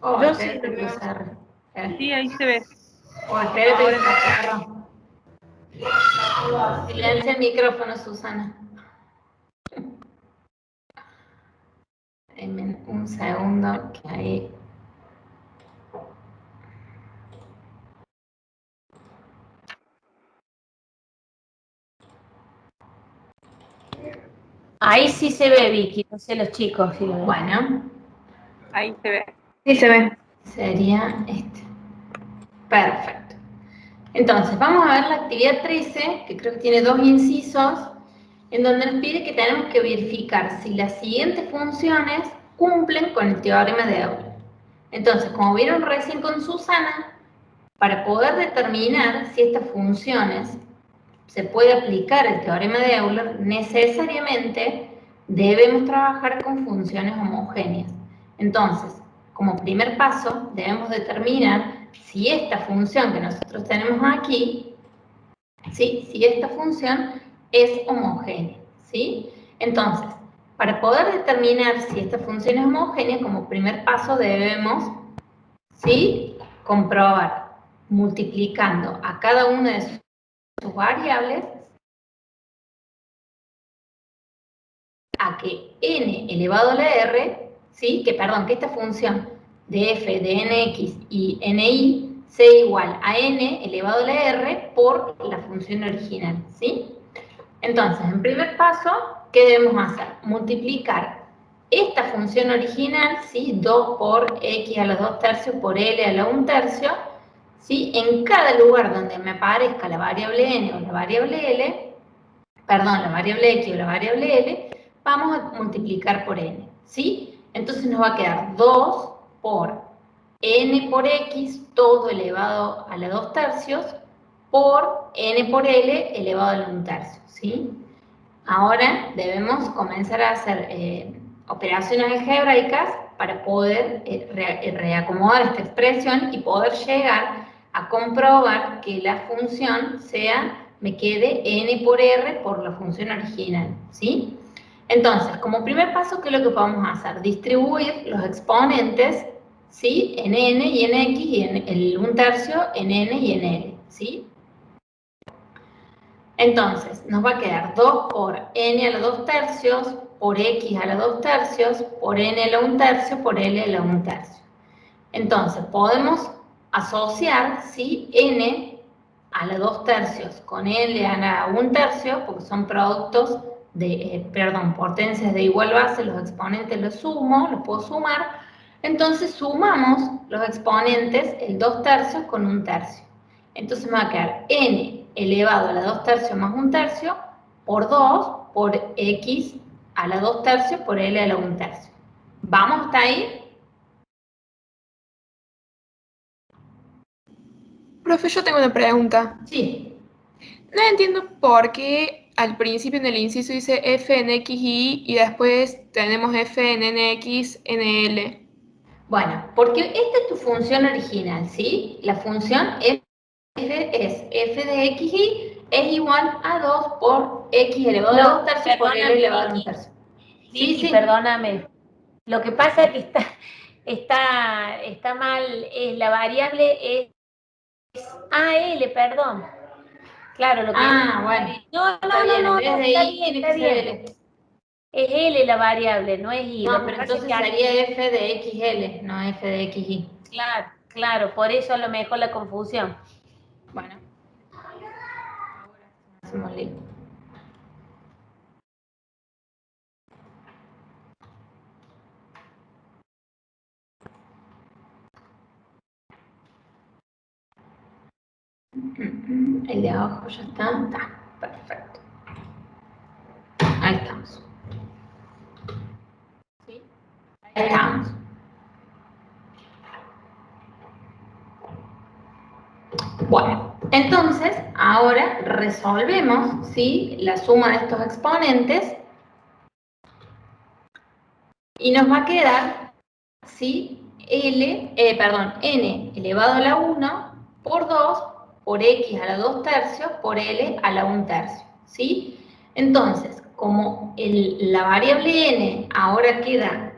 Oh, Yo espérate sí que lo veo. lo cerre. Sí, ahí se ve. Oh, espérate que lo cerro. Silencia el micrófono, Susana. Denme un segundo que ahí. Ahí sí se ve, Vicky, no sé los chicos si lo ven. Bueno, Ahí se ve. Sí, se ve. sería este. Perfecto. Entonces, vamos a ver la actividad 13, que creo que tiene 2 incisos, en donde nos pide que tenemos que verificar si las siguientes funciones cumplen con el teorema de Euler. Entonces, como vieron recién con Susana, para poder determinar si estas funciones se puede aplicar el teorema de Euler, necesariamente debemos trabajar con funciones homogéneas. Entonces, como primer paso, debemos determinar si esta función que nosotros tenemos aquí, ¿sí? Si esta función es homogénea, ¿sí? Entonces, para poder determinar si esta función es homogénea, como primer paso debemos, ¿sí?, comprobar multiplicando a cada una de sus variables a que n elevado a la r, ¿sí?, que esta función de f de nx y ni sea igual a n elevado a la r por la función original, ¿sí? Entonces, en primer paso, ¿qué debemos hacer? Multiplicar esta función original, ¿sí? 2 por x a la 2 tercios por L a la 1 tercio, ¿sí? En cada lugar donde me aparezca la variable n o la variable L, perdón, la variable x o la variable L, vamos a multiplicar por n, ¿sí? Entonces nos va a quedar 2 por n por x, todo elevado a la 2 tercios, por n por L elevado a la 1 tercio, ¿sí? Ahora debemos comenzar a hacer operaciones algebraicas para poder reacomodar esta expresión y poder llegar a comprobar que la función me quede n por r por la función original, ¿sí? Entonces, como primer paso, ¿qué es lo que podemos hacer? Distribuir los exponentes, ¿sí? En n y en x y en el 1 tercio en n y en l, ¿sí? Entonces, nos va a quedar 2 por n a la 2 tercios, por x a la 2 tercios, por n a la 1 tercio, por l a la 1 tercio. Entonces, podemos asociar, ¿sí? N a la 2 tercios con L a la 1 tercio, porque son productos de, potencias de igual base, los exponentes los sumo, los puedo sumar. Entonces, sumamos los exponentes, el 2 tercios con 1 tercio. Entonces, me va a quedar N elevado a la 2 tercios más 1 tercio, por 2, por X a la 2 tercios, por L a la 1 tercio. ¿Vamos hasta ahí? Profe, yo tengo una pregunta. Sí. No entiendo por qué al principio en el inciso dice f en x y después tenemos f en nx en l. Bueno, porque esta es tu función original, ¿sí? La función f es f de xy es igual a 2 por x elevado a la 2 tercios por l elevado a la 1 tercio. Sí, perdóname. Lo que pasa es que está mal, es la variable es AL, perdón. Claro, lo que bueno. no, En vez de está y bien, tiene está que ser bien. L. Es L la variable, no es I. No, Lo que pero pasa es entonces que sería f de xl, no f de xy. claro, por eso a lo mejor la confusión. Bueno. Hacemos listo. El de abajo ya está, perfecto. Ahí estamos. ¿Sí? Ahí estamos. Bueno, entonces ahora resolvemos, ¿sí? La suma de estos exponentes y nos va a quedar, ¿sí? n elevado a la 1 por 2 por x a la 2 tercios por l a la 1 tercio, ¿sí? Entonces, como la variable n ahora queda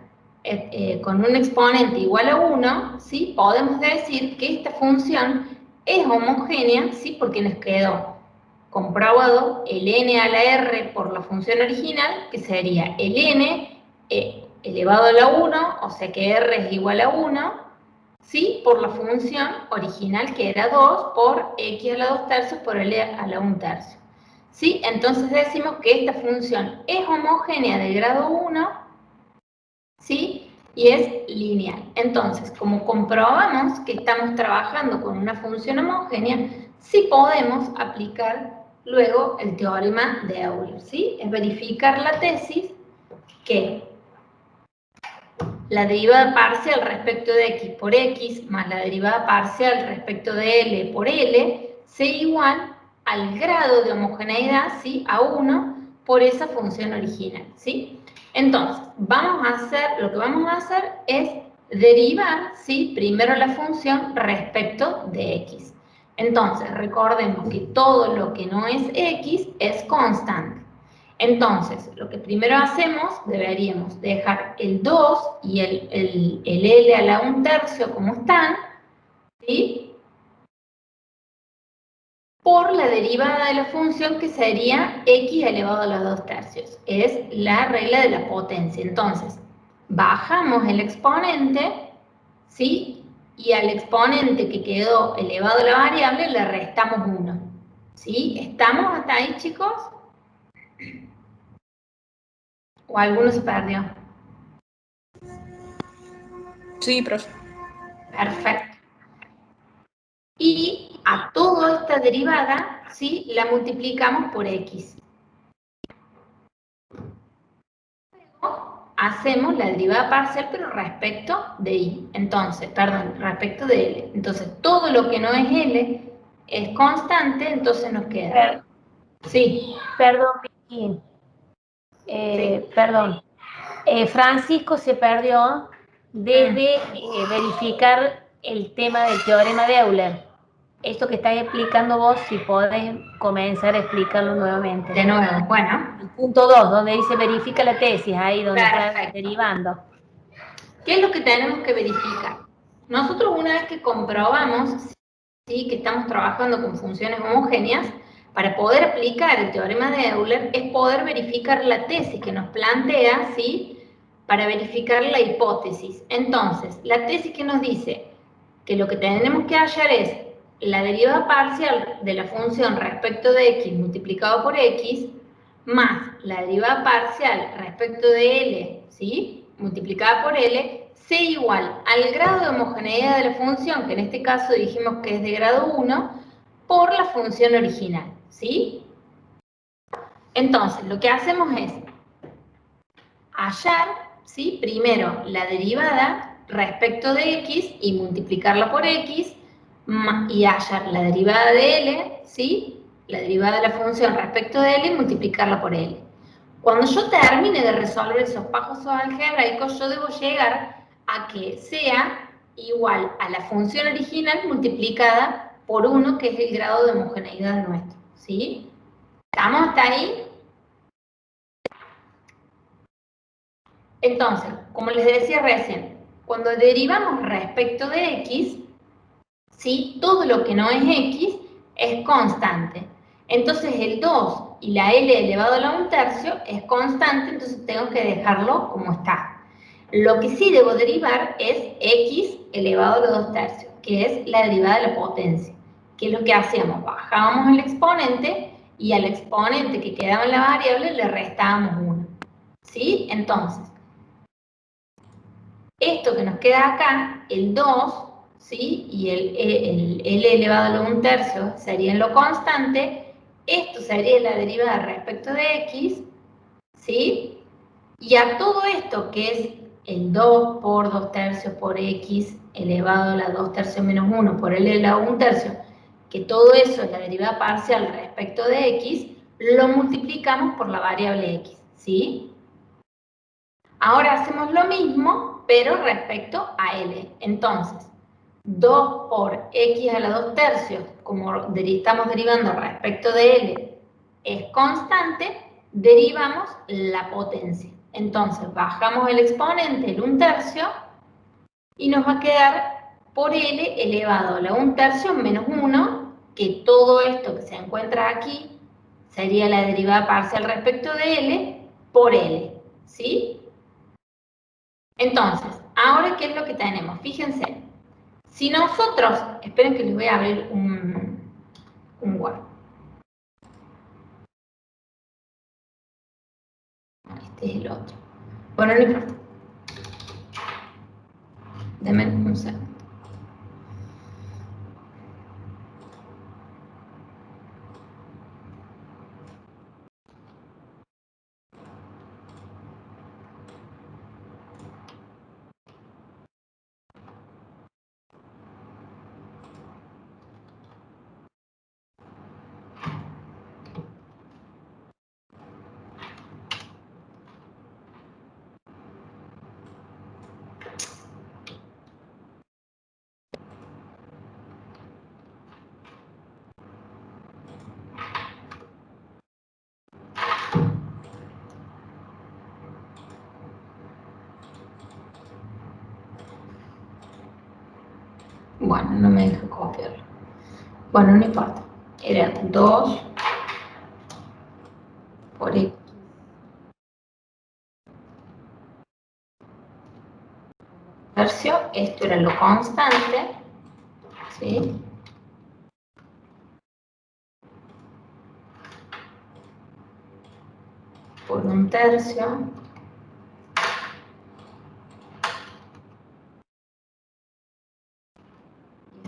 con un exponente igual a 1, ¿sí? Podemos decir que esta función es homogénea, ¿sí? Porque nos quedó comprobado el n a la r por la función original, que sería el n elevado a la 1, o sea que r es igual a 1, ¿sí? Por la función original que era 2 por x a la 2 tercios por l a la 1 tercio. ¿Sí? Entonces decimos que esta función es homogénea de grado 1, ¿sí? Y es lineal. Entonces, como comprobamos que estamos trabajando con una función homogénea, sí podemos aplicar luego el teorema de Euler, ¿sí? Es verificar la tesis que la derivada parcial respecto de x por x más la derivada parcial respecto de l por l sea igual al grado de homogeneidad, ¿sí? A 1 por esa función original, ¿sí? Entonces, lo que vamos a hacer es derivar, ¿sí? Primero la función respecto de x. Entonces, recordemos que todo lo que no es x es constante. Entonces, lo que primero hacemos, deberíamos dejar el 2 y el L a la 1 tercio como están, ¿sí? Por la derivada de la función que sería x elevado a los 2 tercios. Es la regla de la potencia. Entonces, bajamos el exponente, ¿sí? Y al exponente que quedó elevado a la variable le restamos 1. ¿Sí? ¿Estamos hasta ahí, chicos? ¿O alguno se perdió? Sí, profe. Perfecto. Y a toda esta derivada, ¿sí? La multiplicamos por x. Luego hacemos la derivada parcial, pero respecto de y. Entonces, perdón, respecto de L. Entonces, todo lo que no es L es constante, entonces nos queda. Sí. Perdón, Vicky. Sí. Perdón. Francisco se perdió desde verificar el tema del teorema de Euler. Esto que estás explicando vos, si podés comenzar a explicarlo nuevamente. De nuevo, bueno. El punto 2, donde dice verifica la tesis, ahí donde está Perfecto. derivando. ¿Qué es lo que tenemos que verificar? Nosotros una vez que comprobamos, ¿sí?, que estamos trabajando con funciones homogéneas, para poder aplicar el teorema de Euler es poder verificar la tesis que nos plantea, ¿sí?, para verificar la hipótesis. Entonces, la tesis que nos dice que lo que tenemos que hallar es la derivada parcial de la función respecto de x multiplicado por x, más la derivada parcial respecto de L, ¿sí?, multiplicada por L, sea igual al grado de homogeneidad de la función, que en este caso dijimos que es de grado 1, por la función original, ¿sí? Entonces, lo que hacemos es hallar, ¿sí?, primero la derivada respecto de x y multiplicarla por x, y hallar la derivada de L, ¿sí?, la derivada de la función respecto de L y multiplicarla por L. Cuando yo termine de resolver esos pasos algebraicos, yo debo llegar a que sea igual a la función original multiplicada por 1, que es el grado de homogeneidad nuestro, ¿sí? ¿Estamos hasta ahí? Entonces, como les decía recién, cuando derivamos respecto de x, ¿sí?, todo lo que no es x es constante. Entonces el 2 y la L elevado a la 1/3 es constante, entonces tengo que dejarlo como está. Lo que sí debo derivar es x elevado a la 2/3, que es la derivada de la potencia, que es lo que hacíamos, bajábamos el exponente y al exponente que quedaba en la variable le restábamos 1. ¿Sí? Entonces, esto que nos queda acá, el 2, ¿sí?, y el L elevado a la 1/3 serían lo constante, esto sería la derivada respecto de x, ¿sí? Y a todo esto, que es el 2 por 2/3 por x elevado a la 2/3 menos 1 por L elevado a 1/3, que todo eso es la derivada parcial respecto de x, lo multiplicamos por la variable x, ¿sí? Ahora hacemos lo mismo, pero respecto a L. Entonces, 2 por x a la 2/3, como estamos derivando respecto de L, es constante, derivamos la potencia. Entonces, bajamos el exponente, el 1/3, y nos va a quedar por L elevado a la 1/3 menos 1, que todo esto que se encuentra aquí sería la derivada parcial respecto de L por L, ¿sí? Entonces, ahora, ¿qué es lo que tenemos? Fíjense, si nosotros, esperen que les voy a abrir un Word. Este es el otro. Bueno, no importa. Denme un segundo. Bueno, no me deja copiarlo. Bueno, no importa. Era 2 por x. Esto era lo constante, ¿sí? Por 1/3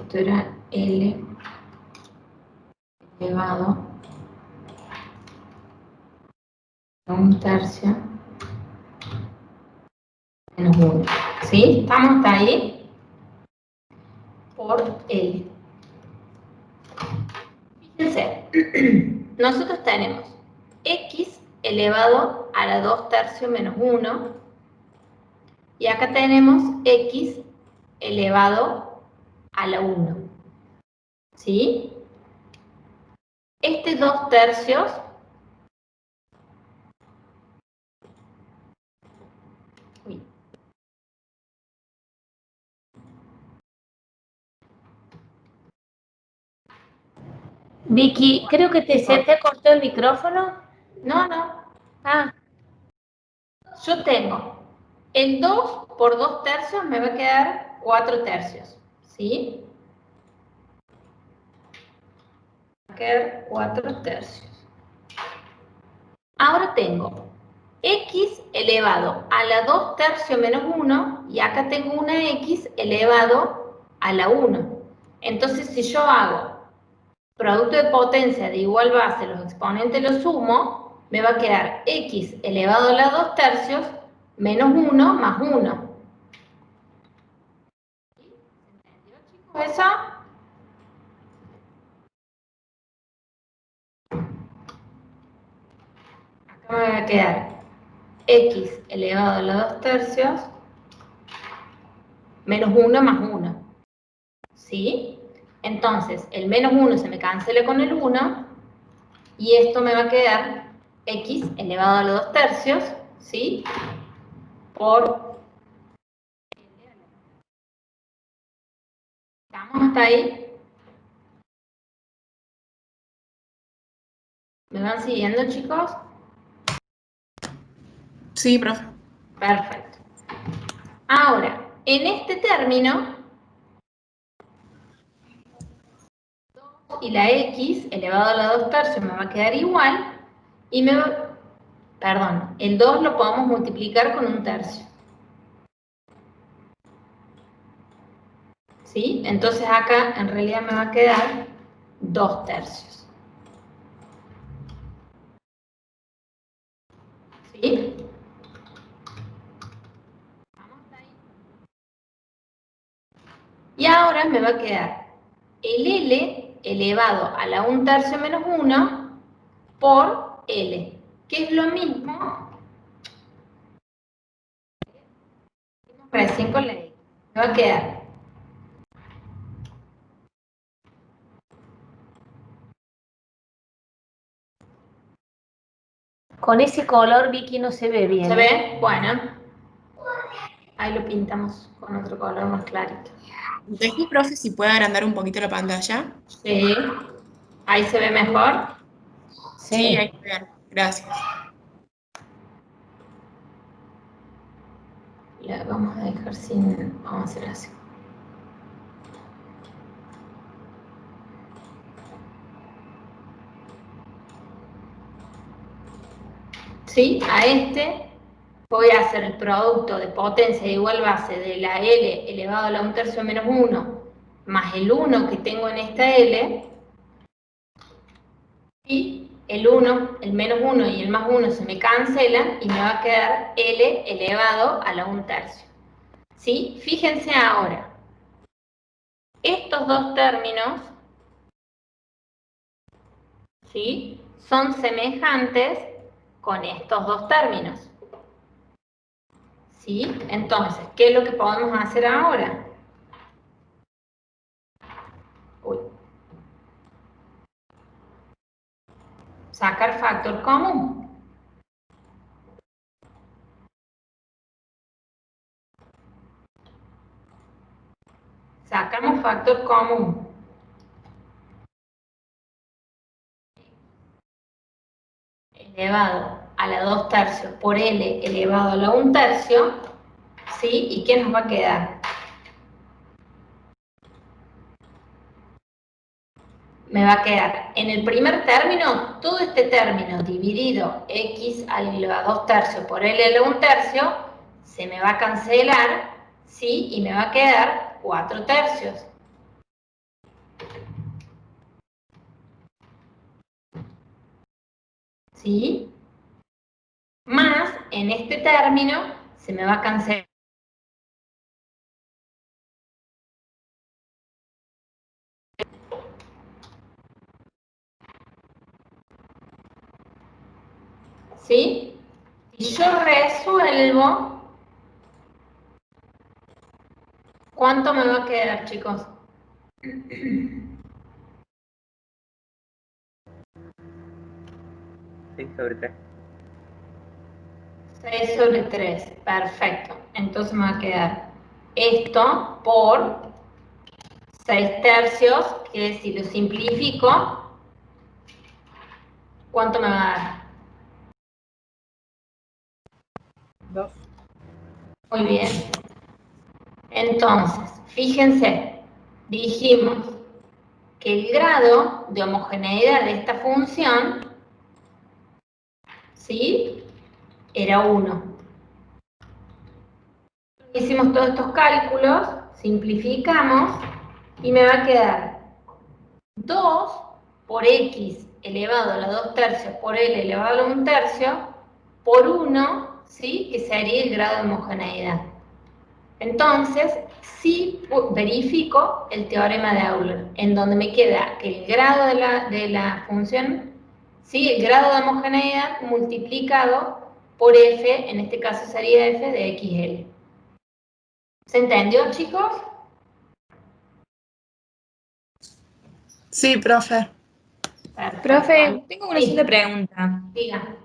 esto era L elevado a 1/3 menos 1. ¿Sí? ¿Estamos hasta ahí? Por L. Fíjense, nosotros tenemos X elevado a la 2/3 menos 1, y acá tenemos X elevado a la 1. ¿Sí? Este 2/3 Vicky, creo que se te cortó el micrófono. no. Ah, Yo tengo el 2 por 2/3 me va a quedar 4/3. ¿Sí? Va a quedar 4/3. Ahora tengo X elevado a la 2/3 menos 1, y acá tengo una X elevado a la 1. Entonces, si yo hago producto de potencia de igual base, los exponentes los sumo, me va a quedar X elevado a la 2/3 menos 1 más 1. ¿Entendió, chicos, eso? Acá me va a quedar X elevado a la 2/3 menos 1 más 1. ¿Sí? Entonces, el menos 1 se me cancela con el 1, y esto me va a quedar X elevado a la 2/3, ¿sí? Por... ¿Estamos hasta ahí? ¿Me van siguiendo, chicos? Sí, profe. Perfecto. Ahora, en este término, y la X elevado a la 2/3 me va a quedar igual, y perdón, el 2 lo podemos multiplicar con 1/3. ¿Sí? Entonces acá en realidad me va a quedar 2/3. ¿Sí? Y ahora me va a quedar el L elevado a la 1/3 menos 1 por L, que es lo mismo recién con la X. Me va a quedar con ese color, Vicky, no se ve bien. ¿se ve? Bueno, ahí lo pintamos con otro color más clarito. Deje, profe, si puede agrandar un poquito la pantalla. Sí, ahí se ve mejor. Sí, ahí se ve. Gracias. La vamos a dejar sin... Vamos a hacer así. ¿Sí? A este voy a hacer el producto de potencia de igual base de la L elevado a la 1/3 menos 1 más el 1 que tengo en esta L, y el 1, el menos 1 y el más 1 se me cancelan, y me va a quedar L elevado a la 1/3. ¿Sí? Fíjense ahora, estos dos términos, ¿sí?, son semejantes con estos dos términos. ¿Sí? Entonces, ¿qué es lo que podemos hacer ahora? Uy. Sacar factor común. Sacamos factor común. Elevado a la 2/3 por L elevado a la 1/3, ¿sí? ¿Y qué nos va a quedar? Me va a quedar en el primer término, todo este término dividido X elevado a 2/3 por L a la 1/3, se me va a cancelar, ¿sí? Y me va a quedar 4/3. ¿sí? Más, en este término, se me va a cancelar. ¿Sí? Si yo resuelvo, ¿cuánto me va a quedar, chicos? 6/3. 6 sobre 3, perfecto. Entonces me va a quedar esto por 6 tercios, que si lo simplifico, ¿cuánto me va a dar? 2. Muy bien. Entonces, fíjense, dijimos que el grado de homogeneidad de esta función, ¿sí?, era 1. Hicimos todos estos cálculos, simplificamos y me va a quedar 2 por x elevado a la 2 tercios por l elevado a la 1 tercio por 1, ¿sí?, que sería el grado de homogeneidad. Entonces, sí verifico el teorema de Euler, en donde me queda que el grado de la función, ¿sí?, el grado de homogeneidad multiplicado por f, en este caso sería f de xl. ¿Se entendió, chicos? Sí, profe. Perfecto. Profe, tengo una Sí, sola pregunta. diga.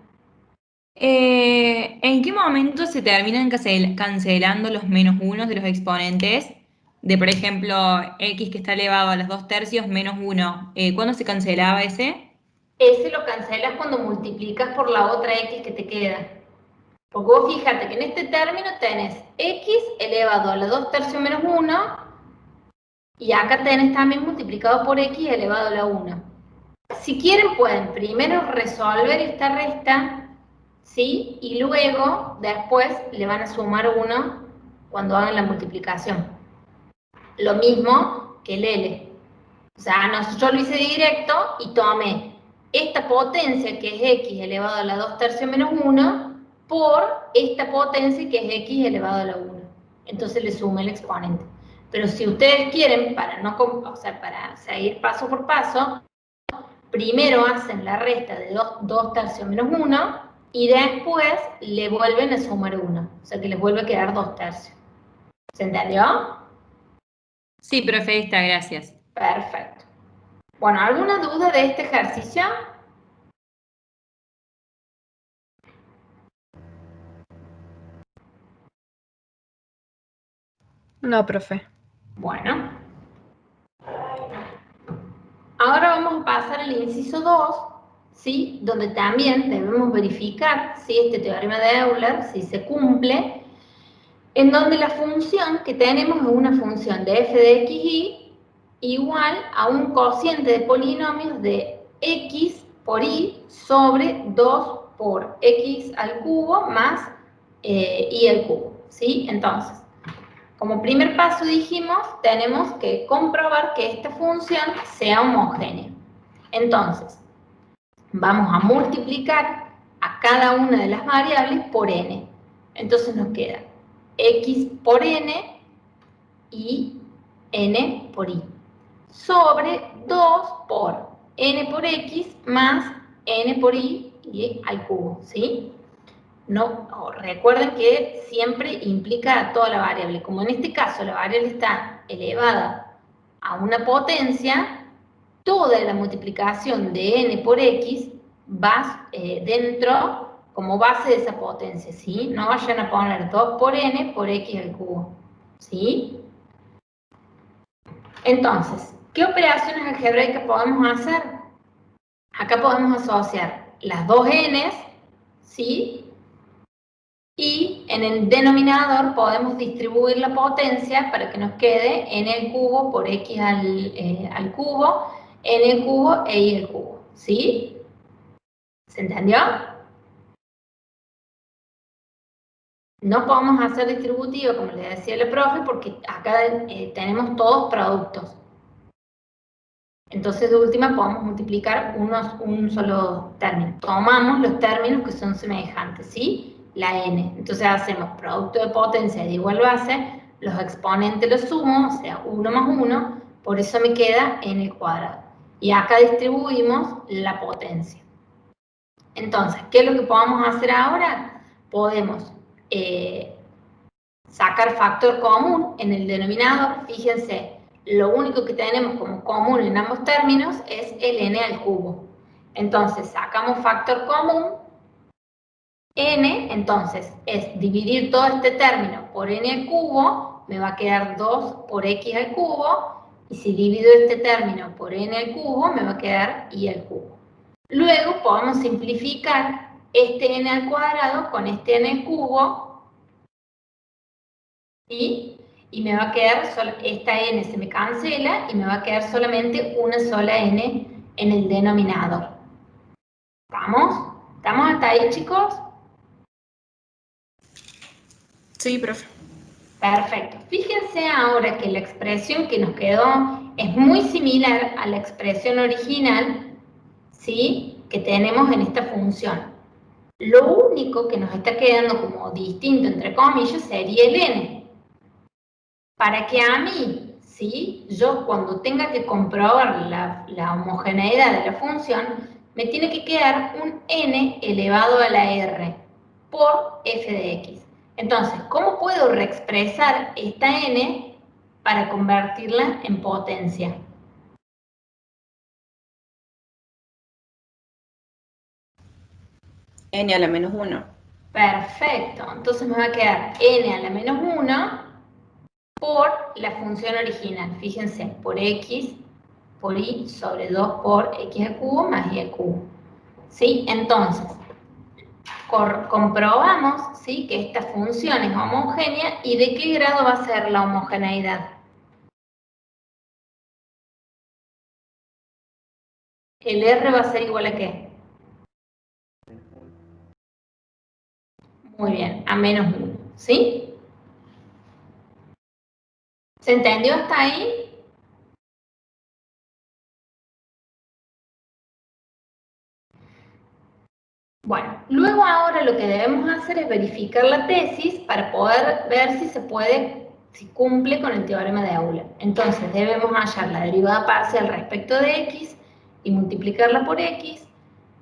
¿En qué momento se terminan cancelando los menos unos de los exponentes? De, por ejemplo, x que está elevado a las 2 tercios menos 1. ¿Cuándo se cancelaba ese? Ese lo cancelas cuando multiplicas por la otra x que te queda. Porque vos fíjate que en este término tenés x elevado a la 2 tercios menos 1 y acá tenés también multiplicado por x elevado a la 1. Si quieren pueden primero resolver esta resta, ¿sí?, y luego después le van a sumar 1 cuando hagan la multiplicación. Lo mismo que el L. O sea, no, yo lo hice directo y tomé esta potencia que es x elevado a la 2 tercios menos 1 por esta potencia que es x elevado a la 1. Entonces le sumo el exponente. Pero si ustedes quieren, para no, o sea, para seguir paso por paso, primero hacen la resta de 2 tercios menos 1 y después le vuelven a sumar 1. O sea que les vuelve a quedar 2 tercios. ¿Se entendió? Sí, profe, está, gracias. Perfecto. Bueno, ¿alguna duda de este ejercicio? No, profe. Bueno. Ahora vamos a pasar al inciso 2, ¿sí?, donde también debemos verificar si este teorema de Euler, si se cumple, en donde la función que tenemos es una función de f de xy igual a un cociente de polinomios de x por y sobre 2 por x al cubo más y al cubo, ¿sí? Entonces, como primer paso dijimos, tenemos que comprobar que esta función sea homogénea. Entonces, vamos a multiplicar a cada una de las variables por n. Entonces nos queda x por n y n por y, sobre 2 por n por x más n por y al cubo, ¿sí? No, recuerden que siempre implica a toda la variable. Como en este caso la variable está elevada a una potencia, toda la multiplicación de n por x va dentro como base de esa potencia, ¿sí? No vayan a poner 2 por n por x al cubo, ¿sí? Entonces, ¿qué operaciones algebraicas podemos hacer? Acá podemos asociar las dos n's, ¿sí?, y en el denominador podemos distribuir la potencia para que nos quede n al cubo por x al cubo, n al cubo e y al cubo, ¿sí? ¿Se entendió? No podemos hacer distributivo, como le decía el profe, porque acá tenemos todos productos. Entonces, de última, podemos multiplicar un solo término. Tomamos los términos que son semejantes, ¿sí? La n. Entonces, hacemos producto de potencia de igual base, los exponentes los sumo, o sea, 1 más 1, por eso me queda n al cuadrado. Y acá distribuimos la potencia. Entonces, ¿qué es lo que podemos hacer ahora? Podemos sacar factor común en el denominador. Fíjense, lo único que tenemos como común en ambos términos es el n al cubo. Entonces, sacamos factor común, n, entonces, es dividir todo este término por n al cubo, me va a quedar 2 por x al cubo, y si divido este término por n al cubo, me va a quedar y al cubo. Luego podemos simplificar este n al cuadrado con este n al cubo, ¿sí? Y me va a quedar, esta n se me cancela y me va a quedar solamente una sola n en el denominador. ¿Estamos? ¿Estamos hasta ahí, chicos? Sí, profe. Perfecto. Fíjense ahora que la expresión que nos quedó es muy similar a la expresión original, ¿sí?, que tenemos en esta función. Lo único que nos está quedando como distinto, entre comillas, sería el n. Para que a mí, ¿sí?, yo cuando tenga que comprobar la homogeneidad de la función, me tiene que quedar un n elevado a la r por f de x. Entonces, ¿cómo puedo reexpresar esta n para convertirla en potencia? N a la menos 1. Perfecto. Entonces me va a quedar n a la menos 1 por la función original. Fíjense, por x por y sobre 2 por x al cubo más y al cubo. ¿Sí? Entonces, comprobamos, ¿sí?, que esta función es homogénea. ¿Y de qué grado va a ser la homogeneidad? ¿El r va a ser igual a qué? Muy bien, a menos 1, ¿sí? ¿Se entendió hasta ahí? Bueno, luego ahora lo que debemos hacer es verificar la tesis para poder ver si cumple con el teorema de Euler. Entonces debemos hallar la derivada parcial respecto de x y multiplicarla por x,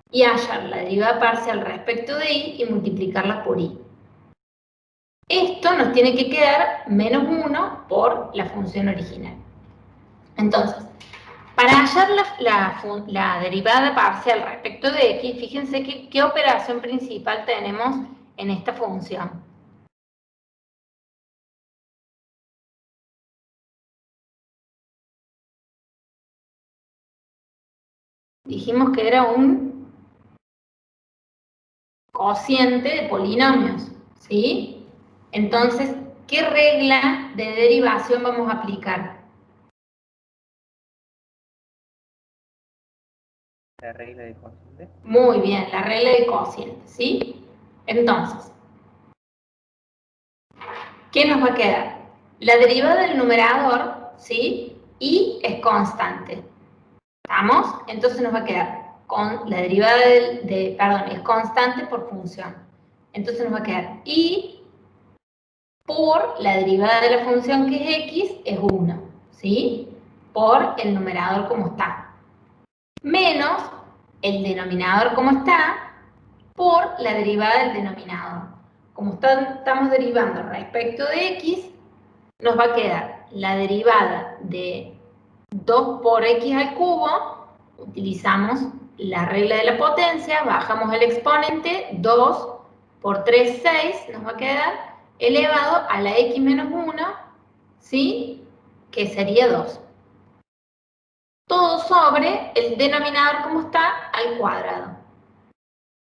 y hallar la derivada parcial respecto de y multiplicarla por y. Esto nos tiene que quedar menos 1 por la función original. Entonces, para hallar la derivada parcial respecto de x, fíjense qué operación principal tenemos en esta función. Dijimos que era un cociente de polinomios, ¿sí? Entonces, ¿qué regla de derivación vamos a aplicar? La regla de cociente. Muy bien, la regla de cociente, ¿sí? Entonces, ¿qué nos va a quedar? La derivada del numerador, ¿sí?, y es constante. ¿Estamos? Entonces nos va a quedar con la derivada es constante por función. Entonces nos va a quedar y por la derivada de la función que es x es 1, ¿sí?, por el numerador como está. Menos el denominador como está por la derivada del denominador. Como estamos derivando respecto de x, nos va a quedar la derivada de 2 por x al cubo, utilizamos la regla de la potencia, bajamos el exponente, 2 por 3, 6, nos va a quedar elevado a la x menos 1, ¿sí?, que sería 2. Todo sobre el denominador como está al cuadrado.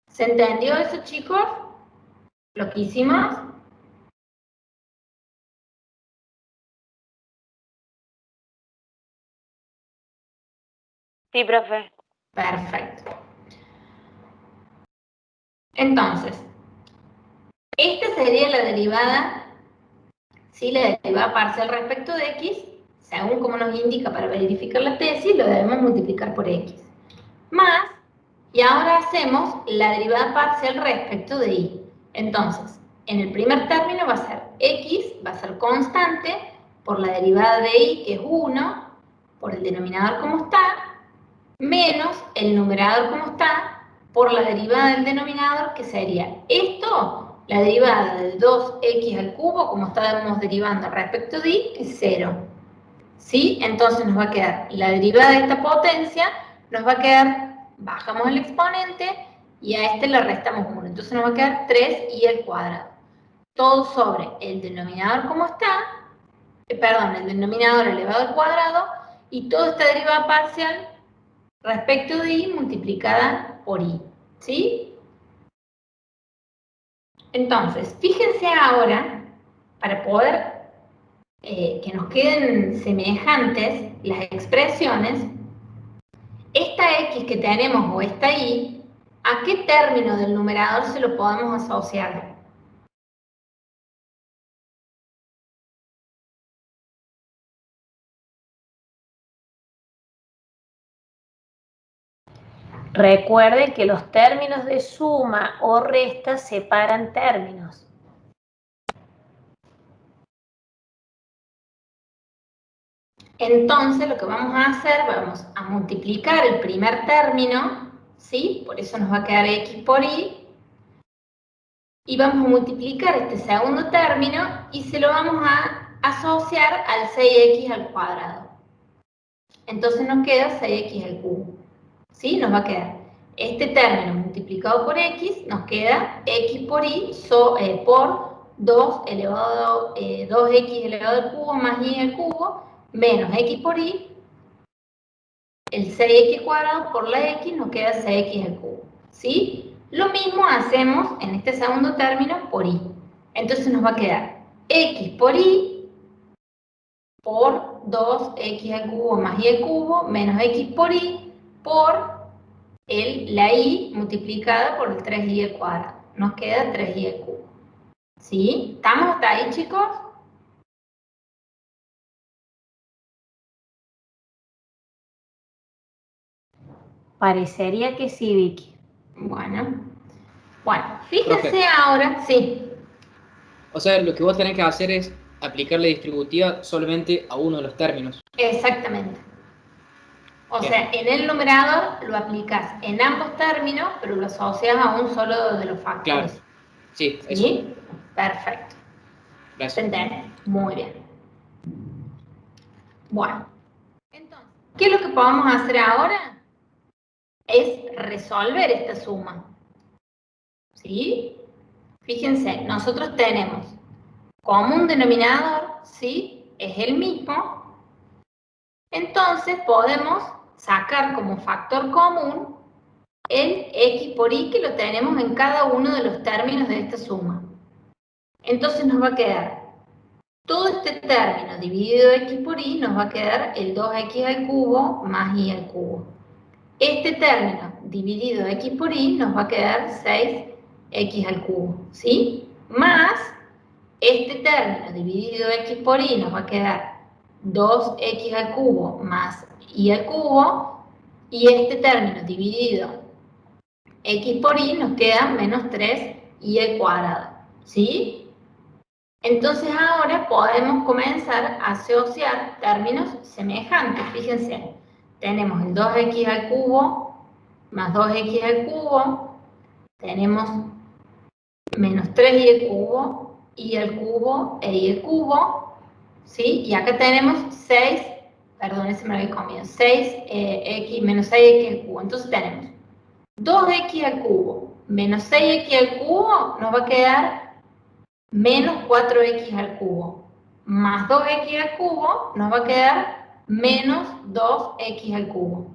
¿Se entendió eso, chicos? ¿Lo que hicimos? Sí, profe. Perfecto. Entonces, esta sería la derivada, ¿sí?, la derivada parcial respecto de x, según como nos indica para verificar la tesis, lo debemos multiplicar por x. Más, y ahora hacemos la derivada parcial respecto de y. Entonces, en el primer término va a ser x, va a ser constante, por la derivada de y, que es 1, por el denominador como está, menos el numerador como está, por la derivada del denominador, que sería esto, la derivada del 2x al cubo, como estábamos derivando respecto de y, que es 0. ¿Sí? Entonces nos va a quedar la derivada de esta potencia, nos va a quedar, bajamos el exponente, y a este le restamos 1. Entonces nos va a quedar 3y al cuadrado. Todo sobre el denominador como está, perdón, el denominador elevado al cuadrado, y toda esta derivada parcial respecto de y multiplicada por y. ¿Sí? Entonces, fíjense ahora, para poder que nos queden semejantes las expresiones, esta x que tenemos o esta y, ¿a qué término del numerador se lo podemos asociar? Recuerden que los términos de suma o resta separan términos. Entonces, lo que vamos a hacer, vamos a multiplicar el primer término, ¿sí? Por eso nos va a quedar x por y. Y vamos a multiplicar este segundo término y se lo vamos a asociar al 6x al cuadrado. Entonces nos queda 6x al cubo. ¿Sí? Nos va a quedar este término multiplicado por x, nos queda x por y por 2 elevado, 2x elevado al cubo más y al cubo, menos x por y, el 6x cuadrado por la x nos queda 6x al cubo. ¿Sí? Lo mismo hacemos en este segundo término por y. Entonces nos va a quedar x por y por 2x al cubo más y al cubo menos x por y por la y multiplicada por el 3y al cuadrado. Nos queda 3y al cubo. ¿Sí? ¿Estamos hasta ahí, chicos? Parecería que sí, Vicky. Bueno, fíjense Profe. ahora, sí. O sea, lo que vos tenés que hacer es aplicar la distributiva solamente a uno de los términos. Exactamente. O Bien. sea, en el numerador lo aplicas en ambos términos, pero lo asocias a un solo de los factores. Claro. Sí, eso. ¿Sí? Perfecto. ¿Se Gracias. entiende? Muy bien. Bueno, entonces, ¿qué es lo que podemos hacer ahora? Es resolver esta suma. ¿Sí? Fíjense, nosotros tenemos como un denominador, ¿sí? Es el mismo. Entonces podemos sacar como factor común el x por y, que lo tenemos en cada uno de los términos de esta suma. Entonces nos va a quedar todo este término dividido x por y, nos va a quedar el 2x al cubo más y al cubo. Este término dividido x por y nos va a quedar 6x al cubo, ¿sí? Más este término dividido x por y nos va a quedar 2x al cubo más y al cubo, y este término dividido x por y nos queda menos 3y al cuadrado, ¿sí? Entonces ahora podemos comenzar a asociar términos semejantes. Fíjense, tenemos el 2x al cubo más 2x al cubo, tenemos menos 3y al cubo, y al cubo e y al cubo, ¿sí? Y acá tenemos 6, perdón, ese me lo había comido, 6x menos 6x al cubo. Entonces tenemos 2x al cubo menos 6x al cubo, nos va a quedar menos 4x al cubo, más 2x al cubo, nos va a quedar menos 2x al cubo.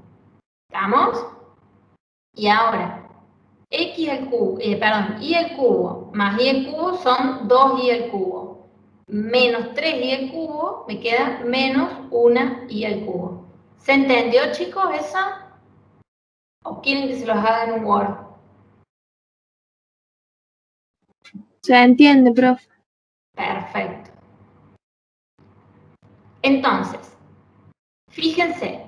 ¿Estamos? Y ahora, y al cubo más y al cubo son 2y al cubo. Menos 3y al cubo me queda menos 1y al cubo. ¿Se entendió, chicos, eso? ¿O quieren que se los haga en un Word? Se entiende, profe. Perfecto. Entonces, Fíjense,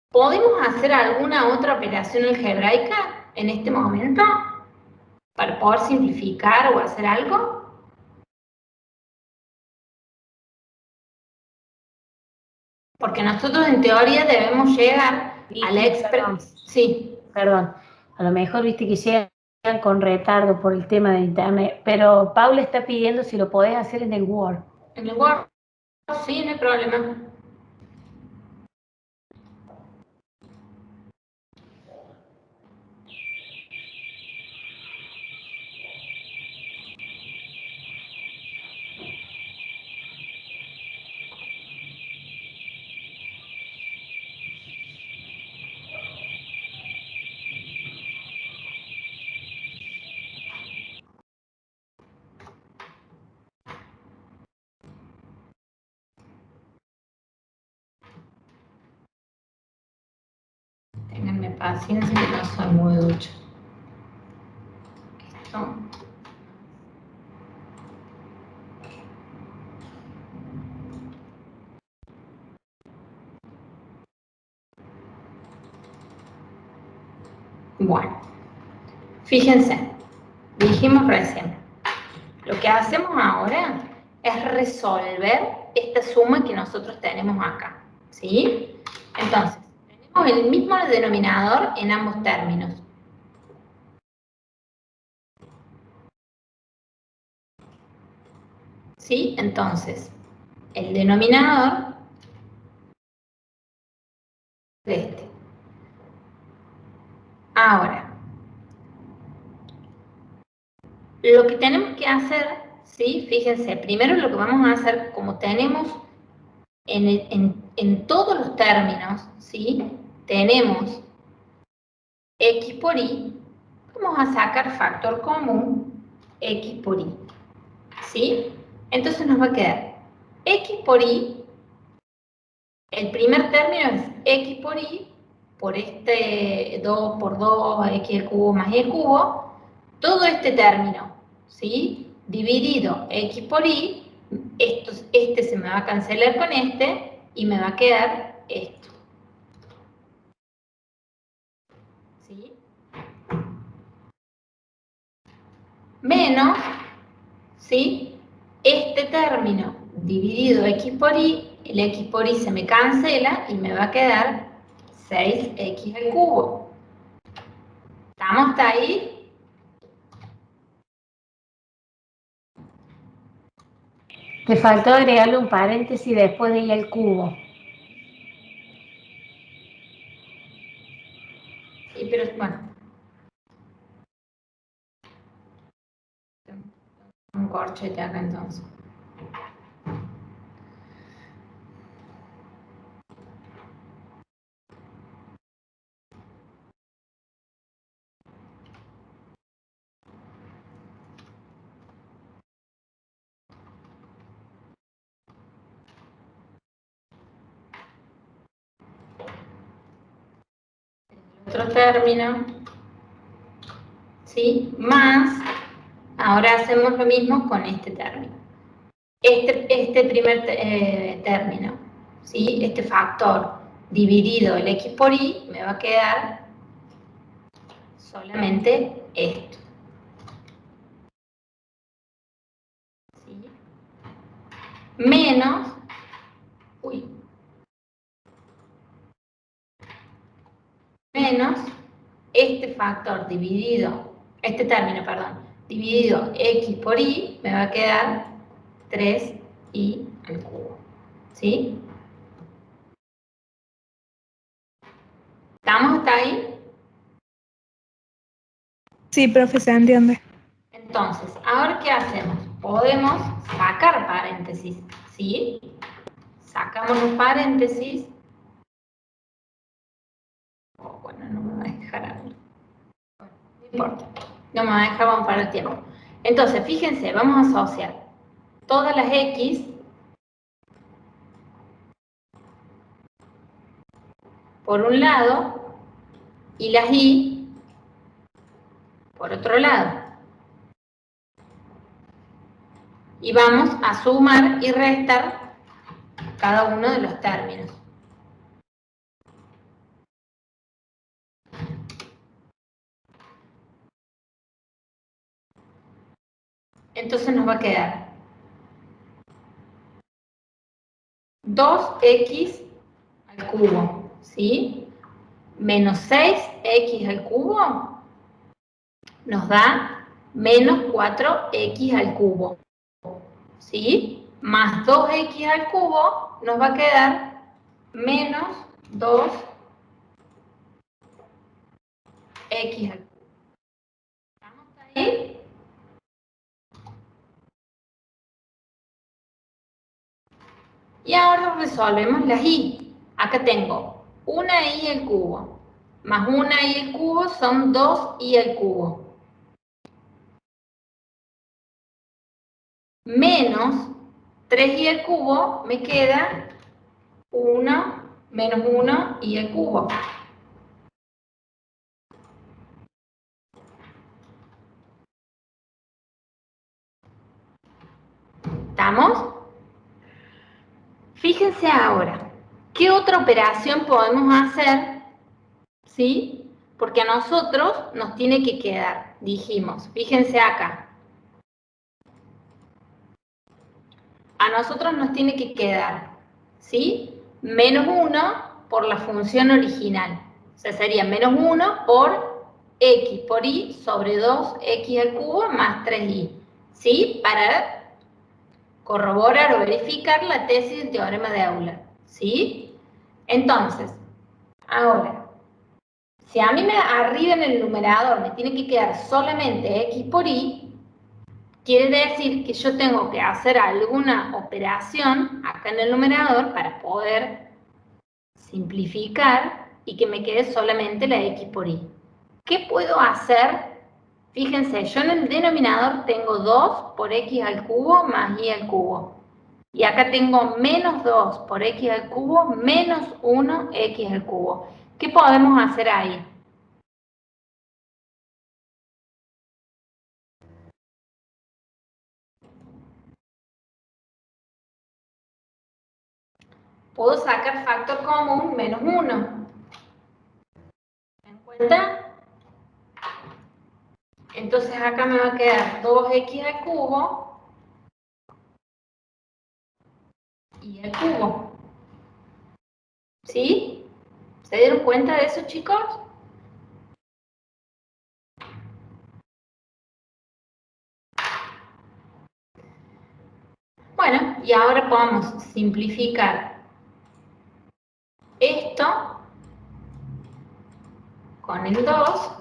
¿podemos hacer alguna otra operación algebraica en este momento para poder simplificar o hacer algo? Porque nosotros en teoría debemos llegar a la expresión. Sí. Perdón, a lo mejor viste que llegan con retardo por el tema de internet, pero Paula está pidiendo si lo podés hacer en el Word. En el Word, sí, no hay problema. Ténganme paciencia que no soy muy ducha. Esto. Bueno, fíjense, dijimos recién, lo que hacemos ahora es resolver esta suma que nosotros tenemos acá, ¿sí? Entonces, tenemos el mismo denominador en ambos términos. ¿Sí? Entonces, el denominador de este. Ahora, lo que tenemos que hacer, ¿sí? Fíjense, primero lo que vamos a hacer, como tenemos en todos los términos, ¿sí? Tenemos x por y, vamos a sacar factor común x por y, ¿sí? Entonces nos va a quedar x por y, el primer término es x por y, por este 2 por 2, x al cubo más y al cubo, todo este término, ¿sí? Dividido x por y, este se me va a cancelar con este y me va a quedar esto. ¿Sí? Menos, ¿sí? Este término dividido x por y, el x por y se me cancela y me va a quedar 6x al cubo. ¿Estamos hasta ahí? Te faltó agregarle un paréntesis después de y al cubo. Sí, pero bueno. Un corchete acá entonces. Otro término, ¿sí? Más, ahora hacemos lo mismo con este término. Este primer término, ¿sí? Este factor dividido el x por y, me va a quedar solamente esto. ¿Sí? Menos, menos este factor dividido, este término, perdón, dividido x por y, me va a quedar 3y al cubo. ¿Sí? ¿Estamos hasta ahí? Sí, profe, se entiende. Entonces, ¿ahora qué hacemos? Podemos sacar paréntesis, ¿sí? Sacamos los paréntesis. Oh, bueno, no me va a dejar abrir. Bueno, no importa. No me va a dejar, vamos para el tiempo. Entonces, fíjense, vamos a asociar todas las x por un lado y las y por otro lado. Y vamos a sumar y restar cada uno de los términos. nos va a quedar 2x al cubo, ¿sí? Menos 6x al cubo nos da menos 4x al cubo, ¿sí? Más 2x al cubo nos va a quedar menos 2x al cubo. ¿Estamos ahí? Y ahora resolvemos las y. Acá tengo una y al cubo, más una y al cubo son 2y al cubo. Menos 3y al cubo me queda 1 menos 1 y al cubo. ¿Estamos? Fíjense ahora, ¿qué otra operación podemos hacer? ¿Sí? Porque a nosotros nos tiene que quedar, dijimos, fíjense acá. A nosotros nos tiene que quedar, ¿sí? Menos 1 por la función original. O sea, sería menos 1 por x por y sobre 2x al cubo más 3y. ¿Sí? Para corroborar o verificar la tesis del teorema de Euler. ¿Sí? Entonces, ahora, si a mí arriba en el numerador me tiene que quedar solamente x por y, quiere decir que yo tengo que hacer alguna operación acá en el numerador para poder simplificar y que me quede solamente la x por y. ¿Qué puedo hacer? Fíjense, yo en el denominador tengo 2 por x al cubo más y al cubo. Y acá tengo menos 2 por x al cubo menos 1 x al cubo. ¿Qué podemos hacer ahí? Puedo sacar factor común menos 1. ¿Se dan cuenta? Entonces acá me va a quedar 2x al cubo y al cubo. ¿Sí? ¿Se dieron cuenta de eso, chicos? Bueno, y ahora podemos simplificar esto con el 2.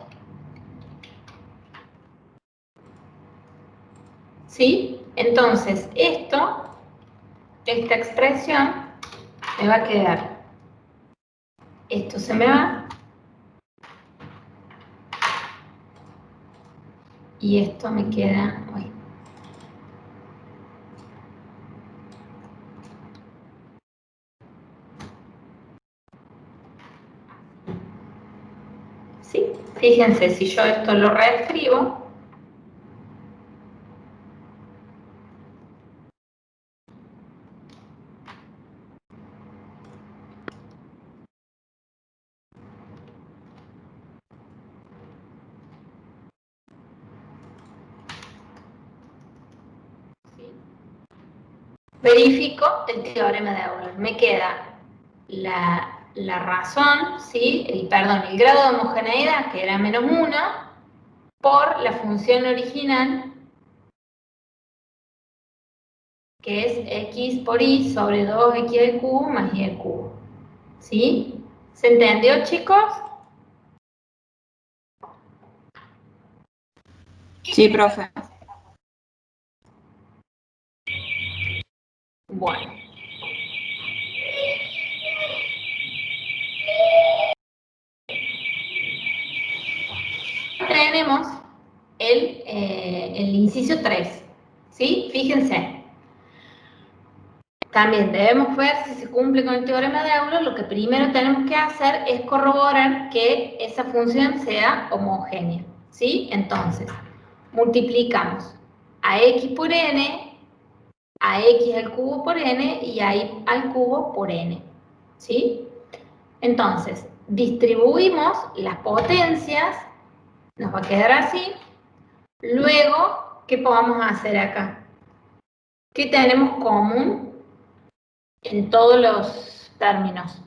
¿Sí? Entonces, esta expresión me va a quedar. Esto se me va. Y esto me queda. Uy. ¿Sí? Fíjense, si yo esto lo reescribo. Verifico el teorema de Euler. Me queda la razón, ¿sí? el grado de homogeneidad, que era menos 1, por la función original, que es x por y sobre 2x al cubo más y al cubo. ¿Sí? ¿Se entendió, chicos? Sí, profe. Bueno. Tenemos el inciso 3, ¿sí? Fíjense. También debemos ver si se cumple con el teorema de Euler. Lo que primero tenemos que hacer es corroborar que esa función sea homogénea, ¿sí? Entonces, multiplicamos a x por n, a x al cubo por n y a y al cubo por n, ¿sí? Entonces, distribuimos las potencias, nos va a quedar así. Luego, ¿qué podemos hacer acá? ¿Qué tenemos común en todos los términos?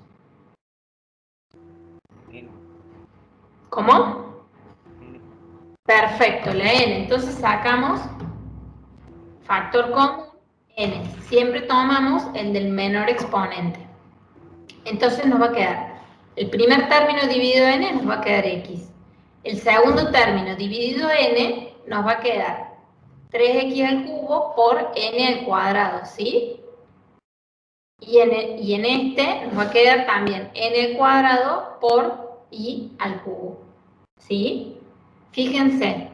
¿Cómo? Perfecto, la n. Entonces sacamos factor común n. Siempre tomamos el del menor exponente. Entonces nos va a quedar el primer término dividido n, nos va a quedar x. El segundo término dividido n, nos va a quedar 3x al cubo por n al cuadrado, ¿sí? Y en este nos va a quedar también n al cuadrado por i al cubo, ¿sí? Fíjense,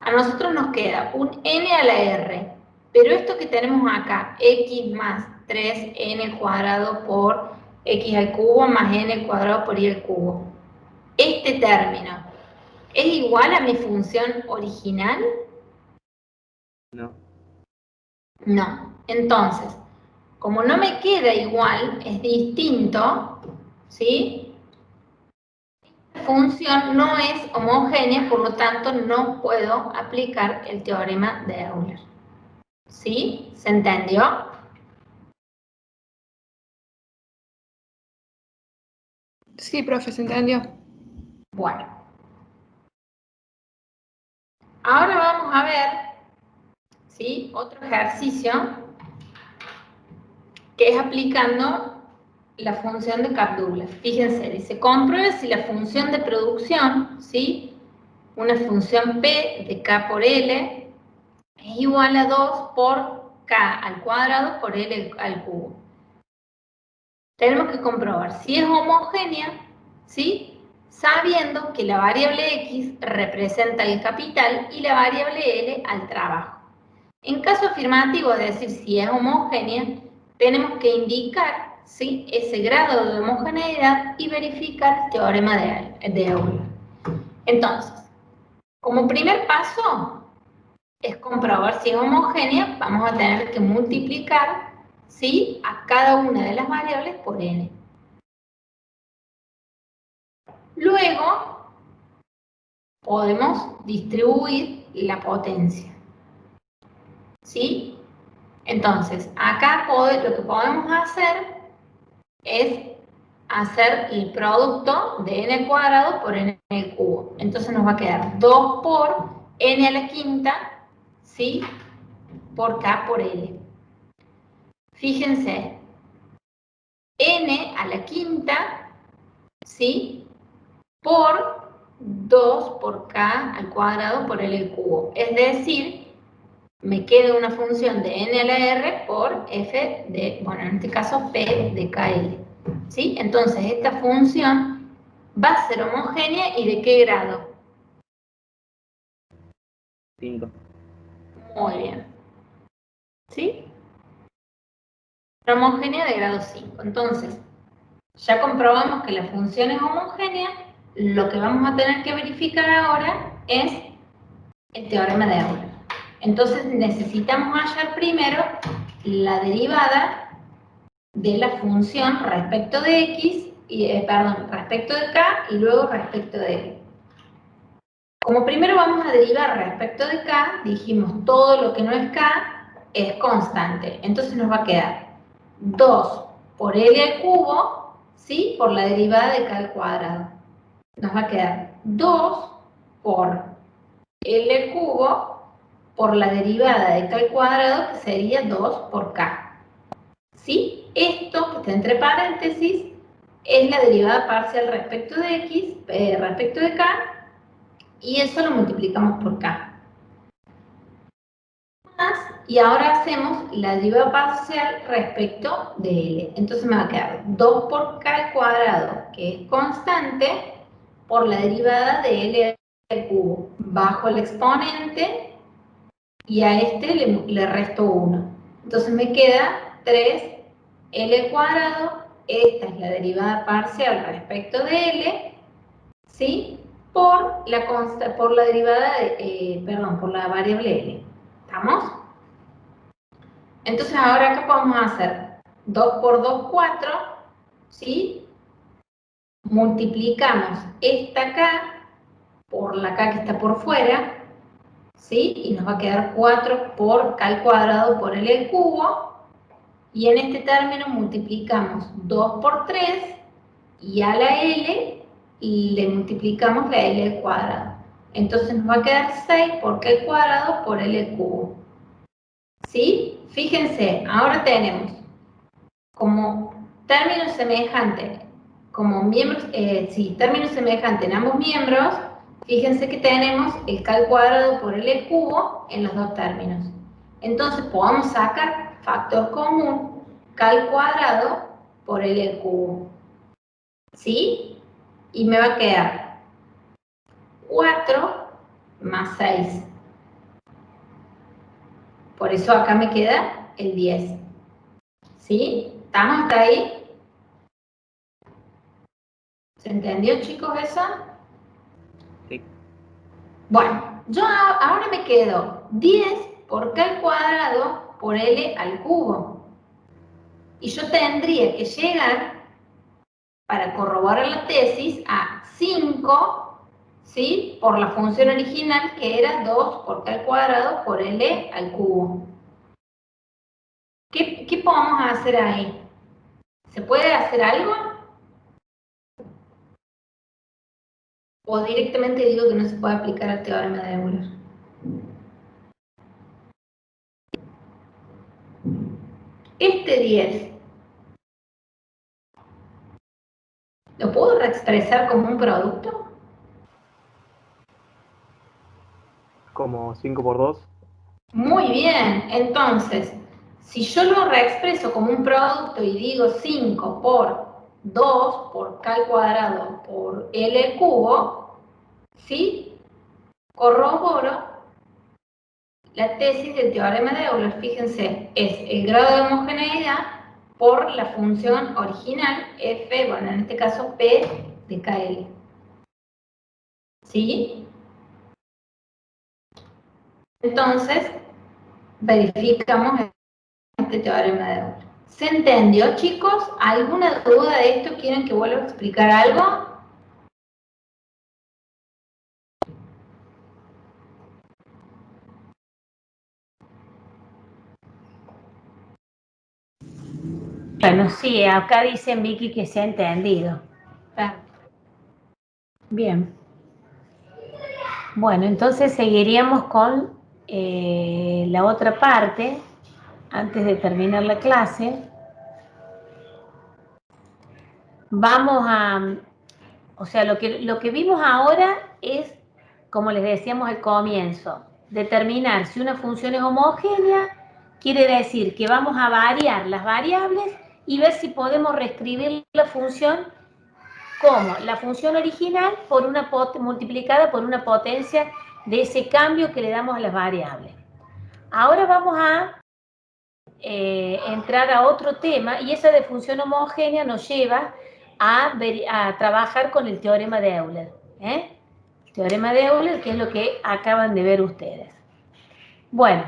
a nosotros nos queda un n a la r, pero esto que tenemos acá, x más 3n al cuadrado por x al cubo más n al cuadrado por y al cubo, este término, ¿es igual a mi función original? No. No. Entonces, como no me queda igual, es distinto, ¿sí? La función no es homogénea, por lo tanto no puedo aplicar el teorema de Euler. ¿Sí? ¿Se entendió? Sí, profe, se entendió. Bueno. Ahora vamos a ver, ¿sí? Otro ejercicio que es aplicando la función de Cap-Douglas. Fíjense, dice, compruebe si la función de producción, ¿sí? Una función P de K por L es igual a 2 por K al cuadrado por L al cubo. Tenemos que comprobar si es homogénea, ¿sí? Sabiendo que la variable X representa el capital y la variable L al trabajo. En caso afirmativo, es decir, si es homogénea, tenemos que indicar, ¿sí?, ese grado de homogeneidad y verificar el teorema de Euler. Entonces, como primer paso es comprobar si es homogénea, vamos a tener que multiplicar, ¿sí?, a cada una de las variables por n. Luego, podemos distribuir la potencia, ¿sí? Entonces, acá lo que podemos hacer es hacer el producto de n al cuadrado por n al cubo. Entonces nos va a quedar 2 por n a la quinta, ¿sí?, por k por l. Fíjense, n a la quinta, ¿sí?, por 2 por k al cuadrado por l al cubo. Es decir, me queda una función de n a la r por f de, bueno, en este caso p de kl. ¿Sí? Entonces, esta función va a ser homogénea y ¿de qué grado? 5. Muy bien. ¿Sí? Homogénea de grado 5. Entonces, ya comprobamos que la función es homogénea. Lo que vamos a tener que verificar ahora es el teorema de Euler. Entonces, necesitamos hallar primero la derivada de la función respecto de x, respecto de k y luego respecto de l. Como primero vamos a derivar respecto de k, dijimos todo lo que no es k es constante. Entonces nos va a quedar 2 por l al cubo, ¿sí?, por la derivada de k al cuadrado. Nos va a quedar 2 por l al cubo por la derivada de k al cuadrado, que sería 2 por k. ¿Sí? Esto, que está entre paréntesis, es la derivada parcial respecto de x, respecto de k, y eso lo multiplicamos por k. Y ahora hacemos la derivada parcial respecto de l. Entonces me va a quedar 2 por k al cuadrado, que es constante, por la derivada de l al cubo, bajo el exponente, y a este le resto 1. Entonces me queda 3l al cuadrado, esta es la derivada parcial respecto de l, ¿sí?, por la derivada por la variable l. ¿Estamos? Entonces ahora, ¿qué podemos hacer? 2 por 2, 4, ¿sí? Multiplicamos esta k por la k que está por fuera, ¿sí? Y nos va a quedar 4 por k al cuadrado por L al cubo. Y en este término multiplicamos 2 por 3 y a la L le multiplicamos la L al cuadrado. Entonces nos va a quedar 6 por k al cuadrado por L al cubo. ¿Sí? Fíjense, ahora tenemos como término semejante, como miembros, término semejante en ambos miembros, fíjense que tenemos el k al cuadrado por L cubo en los dos términos. Entonces podemos sacar factor común k al cuadrado por L cubo. ¿Sí? Y me va a quedar 4 más 6. Por eso acá me queda el 10. ¿Sí? ¿Estamos hasta ahí? ¿Se entendió, chicos, eso? Sí. Bueno, yo ahora me quedo 10 por k al cuadrado por L al cubo. Y yo tendría que llegar, para corroborar la tesis, a 5, ¿sí? Por la función original, que era 2 por k al cuadrado por L al cubo. ¿Qué podemos hacer ahí? ¿Se puede hacer algo? ¿O directamente digo que no se puede aplicar el teorema de Euler? Este 10, ¿lo puedo reexpresar como un producto? Como 5 por 2. Muy bien, entonces, si yo lo reexpreso como un producto y digo 5 por 2 por k al cuadrado por L al cubo, ¿sí? Corroboro la tesis del teorema de Euler. Fíjense, es el grado de homogeneidad por la función original f, bueno, en este caso p de KL. ¿Sí? Entonces, verificamos este teorema de Euler. ¿Se entendió, chicos? ¿Alguna duda de esto? ¿Quieren que vuelva a explicar algo? Bueno, sí, acá dicen Vicky que se ha entendido. Bien. Bueno, entonces seguiríamos con la otra parte, antes de terminar la clase. Vamos a, o sea, lo que vimos ahora es, como les decíamos al comienzo, determinar si una función es homogénea, quiere decir que vamos a variar las variables y ver si podemos reescribir la función como la función original por una multiplicada por una potencia de ese cambio que le damos a las variables. Ahora vamos a entrar a otro tema, y esa de función homogénea nos lleva a trabajar con el teorema de Euler. El teorema de Euler, que es lo que acaban de ver ustedes. Bueno,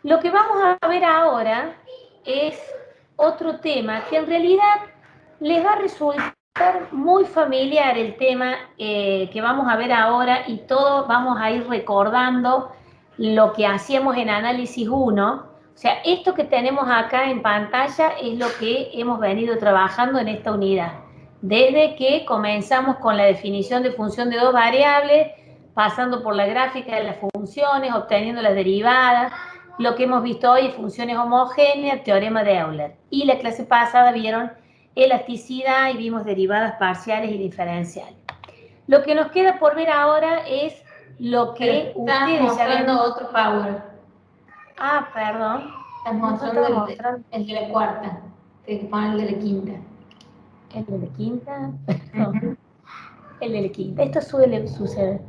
lo que vamos a ver ahora es otro tema que en realidad les va a resultar muy familiar, el tema que vamos a ver ahora, y todos vamos a ir recordando lo que hacíamos en análisis 1. O sea, esto que tenemos acá en pantalla es lo que hemos venido trabajando en esta unidad. Desde que comenzamos con la definición de función de dos variables, pasando por la gráfica de las funciones, obteniendo las derivadas, lo que hemos visto hoy, funciones homogéneas, teorema de Euler. Y la clase pasada vieron elasticidad y vimos derivadas parciales y diferenciales. Lo que nos queda por ver ahora es lo que ustedes ya ven. Otro power. Ah, perdón. Estás mostrando el de la cuarta. Tienes que poner el de la quinta. ¿El de la quinta? Perdón. El de la quinta. Esto sucede.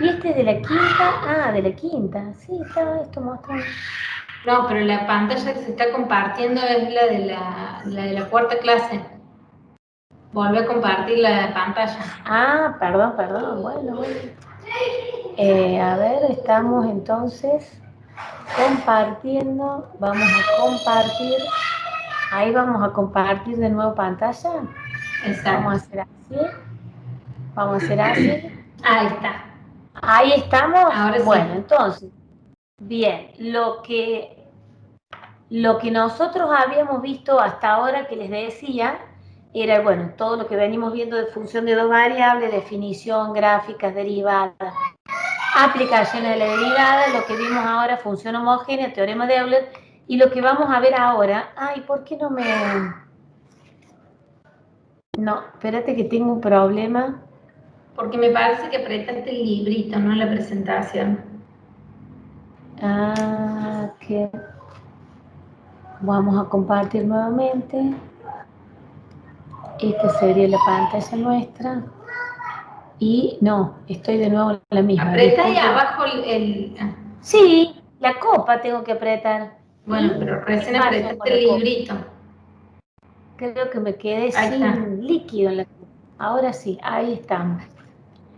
¿Y este es de la quinta? Ah, de la quinta. Sí, estaba esto mostrando. No, pero la pantalla que se está compartiendo es la de la cuarta clase. Volví a compartir la pantalla. Ah, perdón. Bueno. A ver, estamos entonces compartiendo. Vamos a compartir. Ahí vamos a compartir de nuevo pantalla. Exacto. Vamos a hacer así. Ahí está. Ahí estamos. Ahora sí. Bueno, entonces, bien, lo que nosotros habíamos visto hasta ahora que les decía era, bueno, todo lo que venimos viendo de función de dos variables, definición, gráficas, derivadas, aplicaciones de la derivada, lo que vimos ahora, función homogénea, teorema de Euler, y lo que vamos a ver ahora, ay, ¿por qué no me...? No, espérate que tengo un problema. Porque me parece que apretaste el librito, no la presentación. Ah, que vamos a compartir nuevamente. Esta sería la pantalla nuestra. Y no, estoy de nuevo en la misma. Apreta ahí Disculpen. abajo Sí, la copa tengo que apretar. Bueno, Y pero recién ¿qué pasa apretaste con el la copa? librito. Creo que me quedé Ahí está. sin líquido en la copa. Ahora sí, ahí estamos.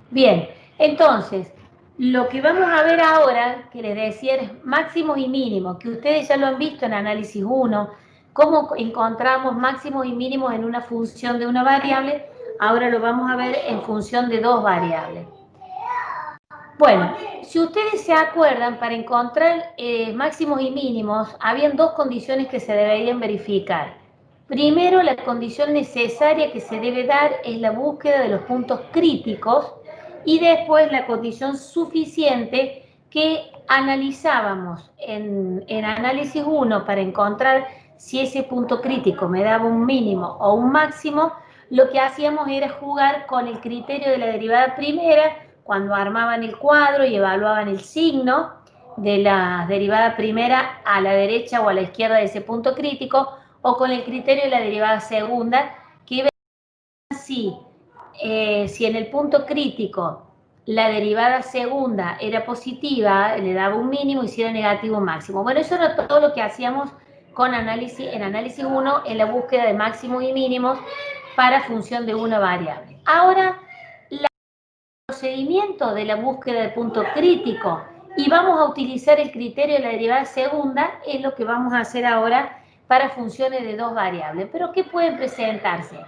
Bien, entonces, lo que vamos a ver ahora, que les decía, es máximos y mínimos, que ustedes ya lo han visto en análisis 1, cómo encontramos máximos y mínimos en una función de una variable, ahora lo vamos a ver en función de dos variables. Bueno, si ustedes se acuerdan, para encontrar máximos y mínimos, habían dos condiciones que se deberían verificar. Primero, la condición necesaria que se debe dar es la búsqueda de los puntos críticos, y después la condición suficiente que analizábamos en análisis 1 para encontrar si ese punto crítico me daba un mínimo o un máximo. Lo que hacíamos era jugar con el criterio de la derivada primera cuando armaban el cuadro y evaluaban el signo de la derivada primera a la derecha o a la izquierda de ese punto crítico, o con el criterio de la derivada segunda, que vean si en el punto crítico la derivada segunda era positiva, le daba un mínimo, y si era negativo, un máximo. Bueno, eso era todo lo que hacíamos con en análisis 1 en la búsqueda de máximos y mínimos para función de una variable. Ahora, el procedimiento de la búsqueda de punto crítico, y vamos a utilizar el criterio de la derivada segunda, es lo que vamos a hacer ahora para funciones de dos variables. Pero ¿qué pueden presentarse?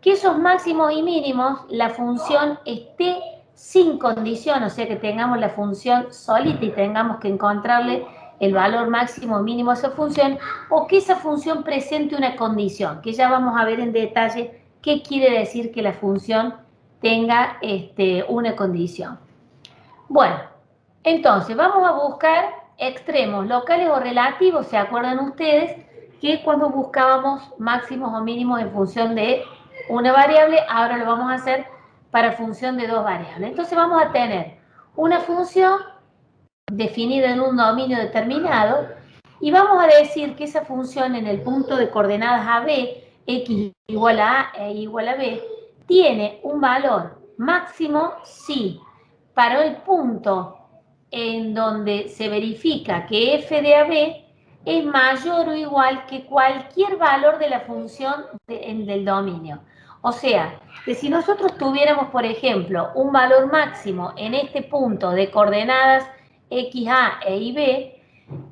Que esos máximos y mínimos, la función esté sin condición, o sea que tengamos la función solita y tengamos que encontrarle el valor máximo o mínimo a esa función, o que esa función presente una condición, que ya vamos a ver en detalle qué quiere decir que la función tenga una condición. Bueno, entonces vamos a buscar extremos locales o relativos. ¿Se acuerdan ustedes que cuando buscábamos máximos o mínimos en función de una variable, ahora lo vamos a hacer para función de dos variables? Entonces vamos a tener una función definida en un dominio determinado, y vamos a decir que esa función en el punto de coordenadas AB, x igual a A e igual a B, tiene un valor máximo si para el punto en donde se verifica que f de AB es mayor o igual que cualquier valor de la función del dominio. O sea, que si nosotros tuviéramos, por ejemplo, un valor máximo en este punto de coordenadas XA e IB,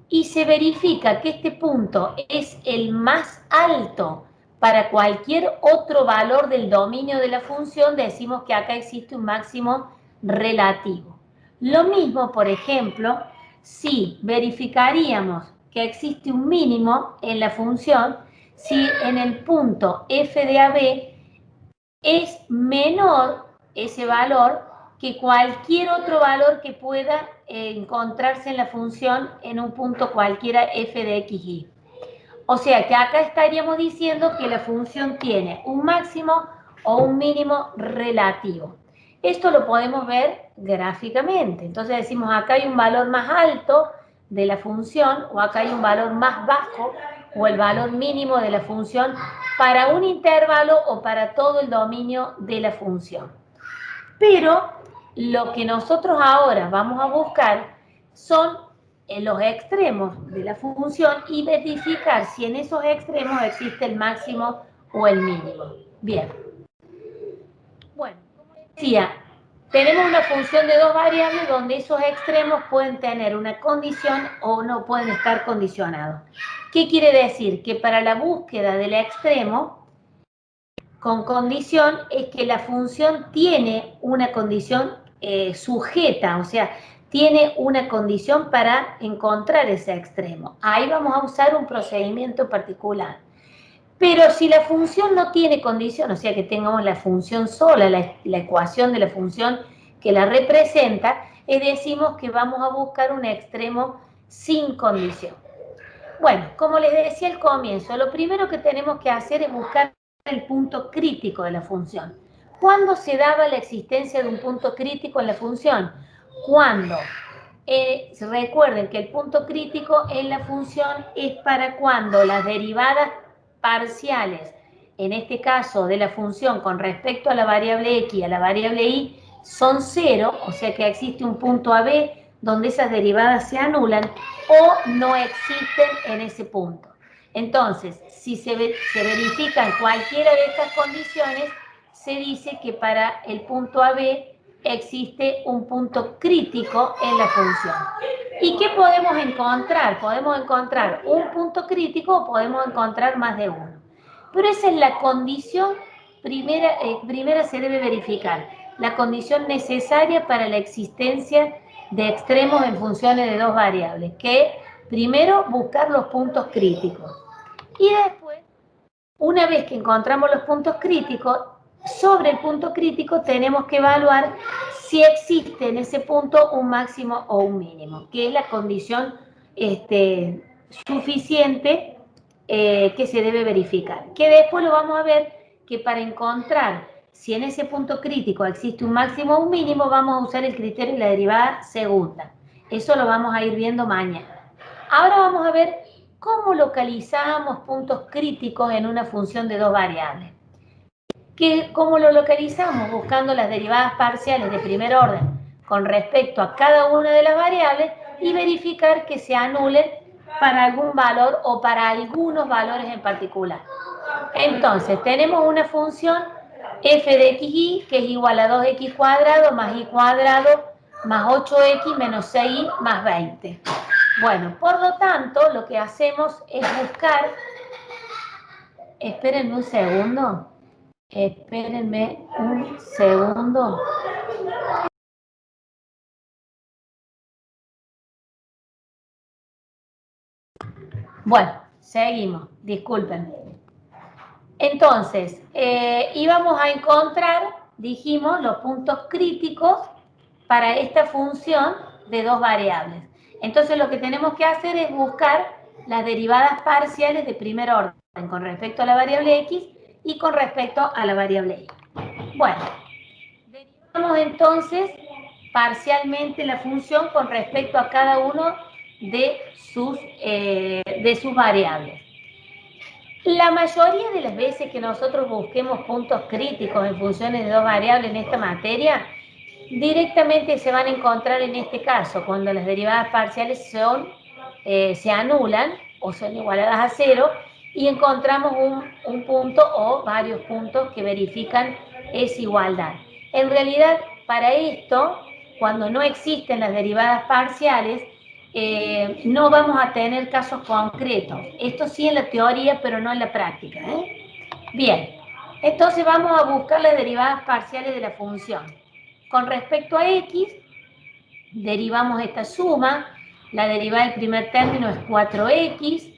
y se verifica que este punto es el más alto para cualquier otro valor del dominio de la función, decimos que acá existe un máximo relativo. Lo mismo, por ejemplo, si verificaríamos que existe un mínimo en la función, si en el punto f de AB es menor ese valor que cualquier otro valor que pueda encontrarse en la función en un punto cualquiera f de xy. O sea que acá estaríamos diciendo que la función tiene un máximo o un mínimo relativo. Esto lo podemos ver gráficamente. Entonces decimos, acá hay un valor más alto de la función, o acá hay un valor más bajo, o el valor mínimo de la función para un intervalo o para todo el dominio de la función. Pero lo que nosotros ahora vamos a buscar son en los extremos de la función y verificar si en esos extremos existe el máximo o el mínimo. Bien. Bueno, como decía, tenemos una función de dos variables donde esos extremos pueden tener una condición o no pueden estar condicionados. ¿Qué quiere decir? Que para la búsqueda del extremo con condición es que la función tiene una condición sujeta, o sea, tiene una condición para encontrar ese extremo. Ahí vamos a usar un procedimiento particular. Pero si la función no tiene condición, o sea que tengamos la función sola, la ecuación de la función que la representa, decimos que vamos a buscar un extremo sin condición. Bueno, como les decía al comienzo, lo primero que tenemos que hacer es buscar el punto crítico de la función. ¿Cuándo se daba la existencia de un punto crítico en la función? Cuando, recuerden que el punto crítico en la función es para cuando las derivadas parciales, en este caso de la función con respecto a la variable x y a la variable y, son cero, o sea que existe un punto AB donde esas derivadas se anulan o no existen en ese punto. Entonces, si se verifican cualquiera de estas condiciones, se dice que para el punto AB existe un punto crítico en la función. ¿Y qué podemos encontrar? Podemos encontrar un punto crítico o podemos encontrar más de uno. Pero esa es la condición primera se debe verificar, la condición necesaria para la existencia de extremos en funciones de dos variables, que primero buscar los puntos críticos. Y después, una vez que encontramos los puntos críticos, sobre el punto crítico tenemos que evaluar si existe en ese punto un máximo o un mínimo, que es la condición suficiente que se debe verificar. Que después lo vamos a ver que para encontrar si en ese punto crítico existe un máximo o un mínimo, vamos a usar el criterio de la derivada segunda. Eso lo vamos a ir viendo mañana. Ahora vamos a ver cómo localizamos puntos críticos en una función de dos variables. ¿Cómo lo localizamos? Buscando las derivadas parciales de primer orden con respecto a cada una de las variables y verificar que se anulen para algún valor o para algunos valores en particular. Entonces, tenemos una función f de xy que es igual a 2x cuadrado más y cuadrado más 8x menos 6y más 20. Bueno, por lo tanto, lo que hacemos es buscar... Espérenme un segundo. Espérenme un segundo. Bueno, seguimos. Disculpen. Entonces, íbamos a encontrar, dijimos, los puntos críticos para esta función de dos variables. Entonces, lo que tenemos que hacer es buscar las derivadas parciales de primer orden con respecto a la variable x y con respecto a la variable y. Bueno, derivamos entonces parcialmente la función con respecto a cada uno de sus variables. La mayoría de las veces que nosotros busquemos puntos críticos en funciones de dos variables en esta materia, directamente se van a encontrar en este caso, cuando las derivadas parciales se anulan o son igualadas a cero, y encontramos un punto o varios puntos que verifican esa igualdad. En realidad, para esto, cuando no existen las derivadas parciales, no vamos a tener casos concretos. Esto sí en la teoría, pero no en la práctica. Bien, entonces vamos a buscar las derivadas parciales de la función. Con respecto a x, derivamos esta suma. La derivada del primer término es 4x,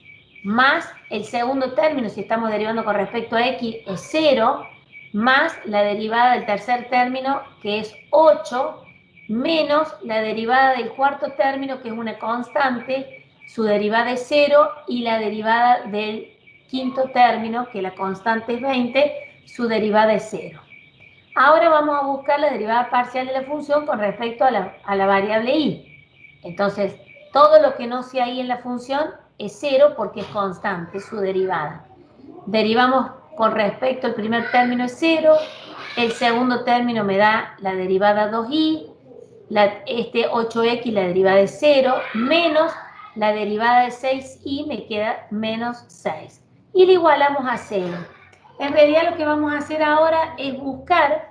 más el segundo término, si estamos derivando con respecto a x, es 0, más la derivada del tercer término, que es 8, menos la derivada del cuarto término, que es una constante, su derivada es 0, y la derivada del quinto término, que la constante es 20, su derivada es 0. Ahora vamos a buscar la derivada parcial de la función con respecto a la variable y. Entonces, todo lo que no sea y en la función es 0 porque es constante, su derivada. Derivamos con respecto al primer término es 0, el segundo término me da la derivada 2y, este 8x, la derivada es 0, menos la derivada de 6y, me queda menos 6. Y le igualamos a 0. En realidad lo que vamos a hacer ahora es buscar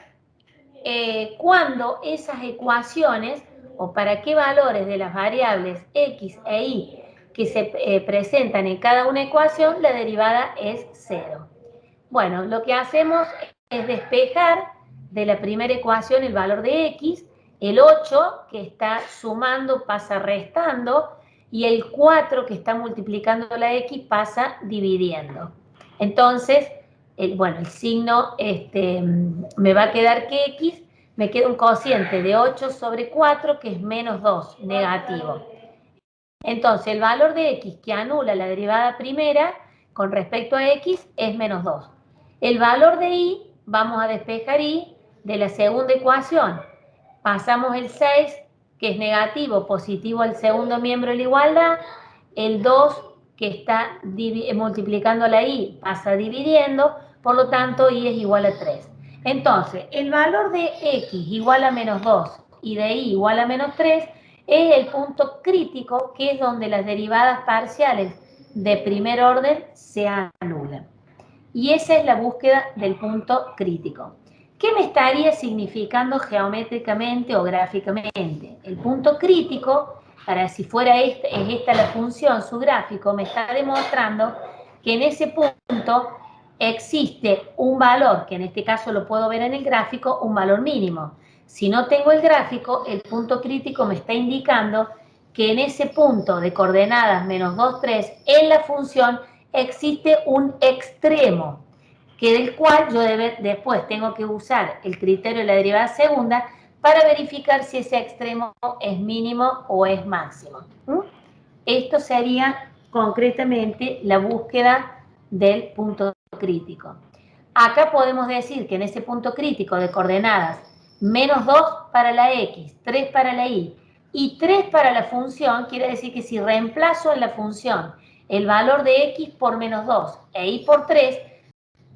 cuándo esas ecuaciones o para qué valores de las variables x e y que se presentan en cada una ecuación, la derivada es 0. Bueno, lo que hacemos es despejar de la primera ecuación el valor de x. El 8 que está sumando pasa restando y el 4 que está multiplicando la x pasa dividiendo. Entonces, el signo me va a quedar que x, me queda un cociente de 8 sobre 4 que es menos 2, negativo. Entonces, el valor de x que anula la derivada primera con respecto a x es menos 2. El valor de y, vamos a despejar y de la segunda ecuación. Pasamos el 6, que es negativo, positivo al segundo miembro de la igualdad. El 2, que está multiplicando la y, pasa dividiendo. Por lo tanto, y es igual a 3. Entonces, el valor de x igual a menos 2 y de y igual a menos 3 es el punto crítico, que es donde las derivadas parciales de primer orden se anulan. Y esa es la búsqueda del punto crítico. ¿Qué me estaría significando geométricamente o gráficamente? El punto crítico, para si fuera esta la función, su gráfico, me está demostrando que en ese punto existe un valor, que en este caso lo puedo ver en el gráfico, un valor mínimo. Si no tengo el gráfico, el punto crítico me está indicando que en ese punto de coordenadas menos 2, 3, en la función existe un extremo, que del cual yo después tengo que usar el criterio de la derivada segunda para verificar si ese extremo es mínimo o es máximo. Esto sería concretamente la búsqueda del punto crítico. Acá podemos decir que en ese punto crítico de coordenadas menos 2 para la x, 3 para la y y 3 para la función, quiere decir que si reemplazo en la función el valor de x por menos 2 e y por 3,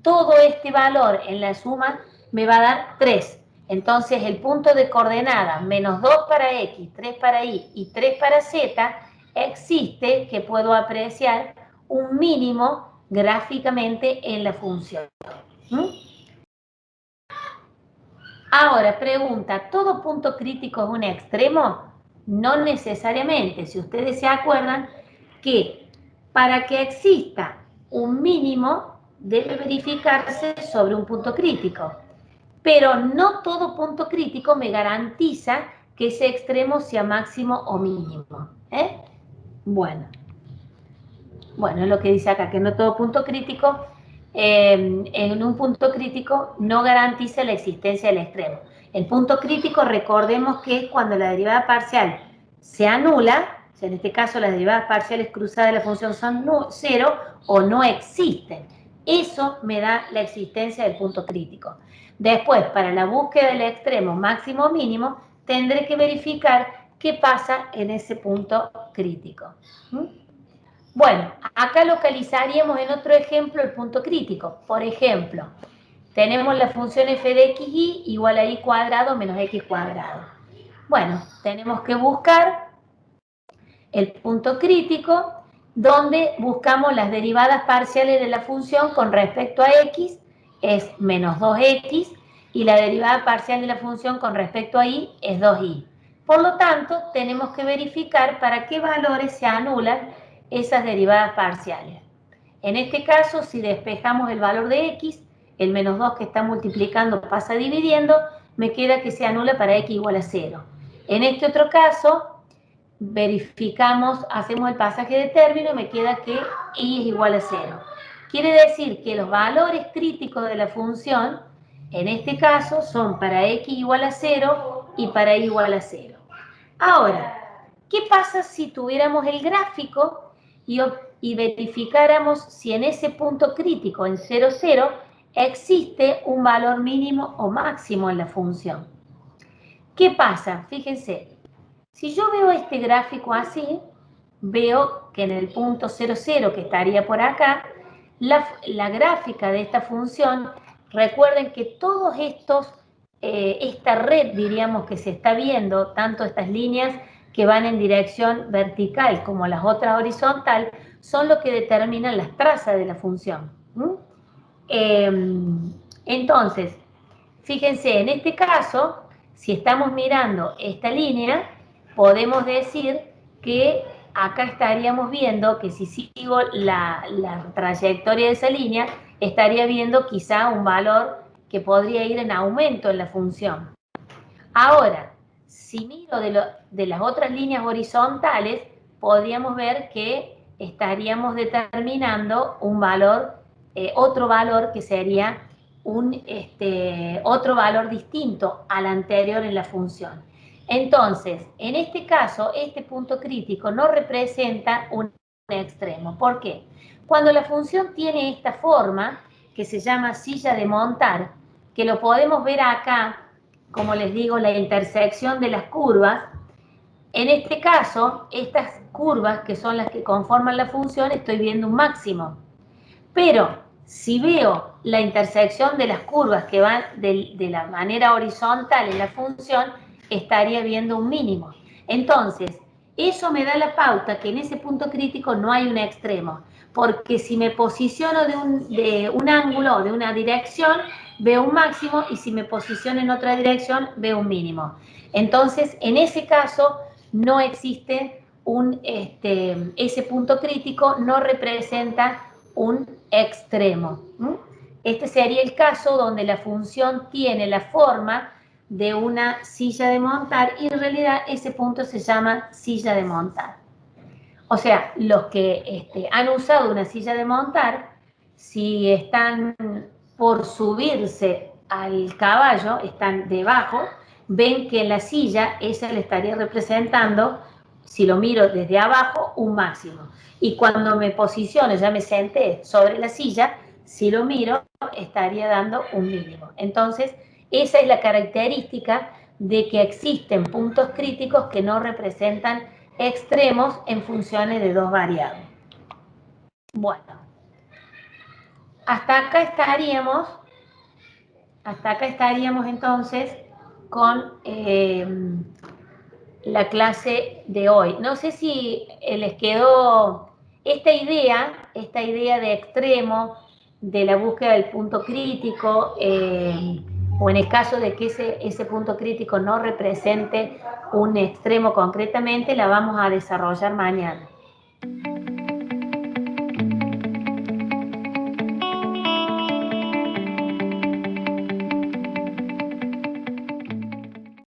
todo este valor en la suma me va a dar 3. Entonces el punto de coordenada menos 2 para x, 3 para y y 3 para z, existe que puedo apreciar un mínimo gráficamente en la función. Ahora, pregunta, ¿todo punto crítico es un extremo? No necesariamente. Si ustedes se acuerdan que para que exista un mínimo debe verificarse sobre un punto crítico. Pero no todo punto crítico me garantiza que ese extremo sea máximo o mínimo. Bueno, es lo que dice acá, que no todo punto crítico, en un punto crítico no garantiza la existencia del extremo. El punto crítico, recordemos que es cuando la derivada parcial se anula, o sea, en este caso las derivadas parciales cruzadas de la función son 0 o no existen. Eso me da la existencia del punto crítico. Después, para la búsqueda del extremo máximo o mínimo, tendré que verificar qué pasa en ese punto crítico. Bueno, acá localizaríamos en otro ejemplo el punto crítico. Por ejemplo, tenemos la función f de xy igual a y cuadrado menos x cuadrado. Bueno, tenemos que buscar el punto crítico donde buscamos las derivadas parciales de la función con respecto a x, es menos 2x, y la derivada parcial de la función con respecto a y es 2y. Por lo tanto, tenemos que verificar para qué valores se anulan esas derivadas parciales. En este caso, si despejamos el valor de x, el menos 2 que está multiplicando pasa dividiendo, me queda que se anula para x igual a 0. En este otro caso, verificamos, hacemos el pasaje de término y me queda que y es igual a 0. Quiere decir que los valores críticos de la función, en este caso, son para x igual a 0 y para y igual a 0. Ahora, ¿qué pasa si tuviéramos el gráfico y verificáramos si en ese punto crítico, en 0, 0, existe un valor mínimo o máximo en la función? ¿Qué pasa? Fíjense, si yo veo este gráfico así, veo que en el punto 0, 0, que estaría por acá, la gráfica de esta función, recuerden que todos estos, esta red, diríamos, que se está viendo, tanto estas líneas que van en dirección vertical como las otras horizontal, son lo que determinan las trazas de la función. Entonces, fíjense, en este caso, si estamos mirando esta línea, podemos decir que acá estaríamos viendo que si sigo la trayectoria de esa línea, estaría viendo quizá un valor que podría ir en aumento en la función. Ahora, si miro de las otras líneas horizontales, podríamos ver que estaríamos determinando un valor, otro valor que sería otro valor distinto al anterior en la función. Entonces, en este caso, este punto crítico no representa un extremo. ¿Por qué? Cuando la función tiene esta forma, que se llama silla de montar, que lo podemos ver acá, como les digo, la intersección de las curvas, en este caso, estas curvas, que son las que conforman la función, estoy viendo un máximo. Pero si veo la intersección de las curvas que van de la manera horizontal en la función, estaría viendo un mínimo. Entonces, eso me da la pauta que en ese punto crítico no hay un extremo, porque si me posiciono de un ángulo o de una dirección, veo un máximo, y si me posiciono en otra dirección, veo un mínimo. Entonces, en ese caso, no existe ese punto crítico, no representa un extremo. Este sería el caso donde la función tiene la forma de una silla de montar y en realidad ese punto se llama silla de montar. O sea, los que han usado una silla de montar, si están por subirse al caballo, están debajo, ven que en la silla esa le estaría representando, si lo miro desde abajo, un máximo. Y cuando me posiciono, ya me senté sobre la silla, si lo miro, estaría dando un mínimo. Entonces, esa es la característica de que existen puntos críticos que no representan extremos en funciones de dos variables. Bueno, hasta acá estaríamos entonces con la clase de hoy. No sé si les quedó esta idea de extremo, de la búsqueda del punto crítico, o en el caso de que ese punto crítico no represente un extremo concretamente, la vamos a desarrollar mañana.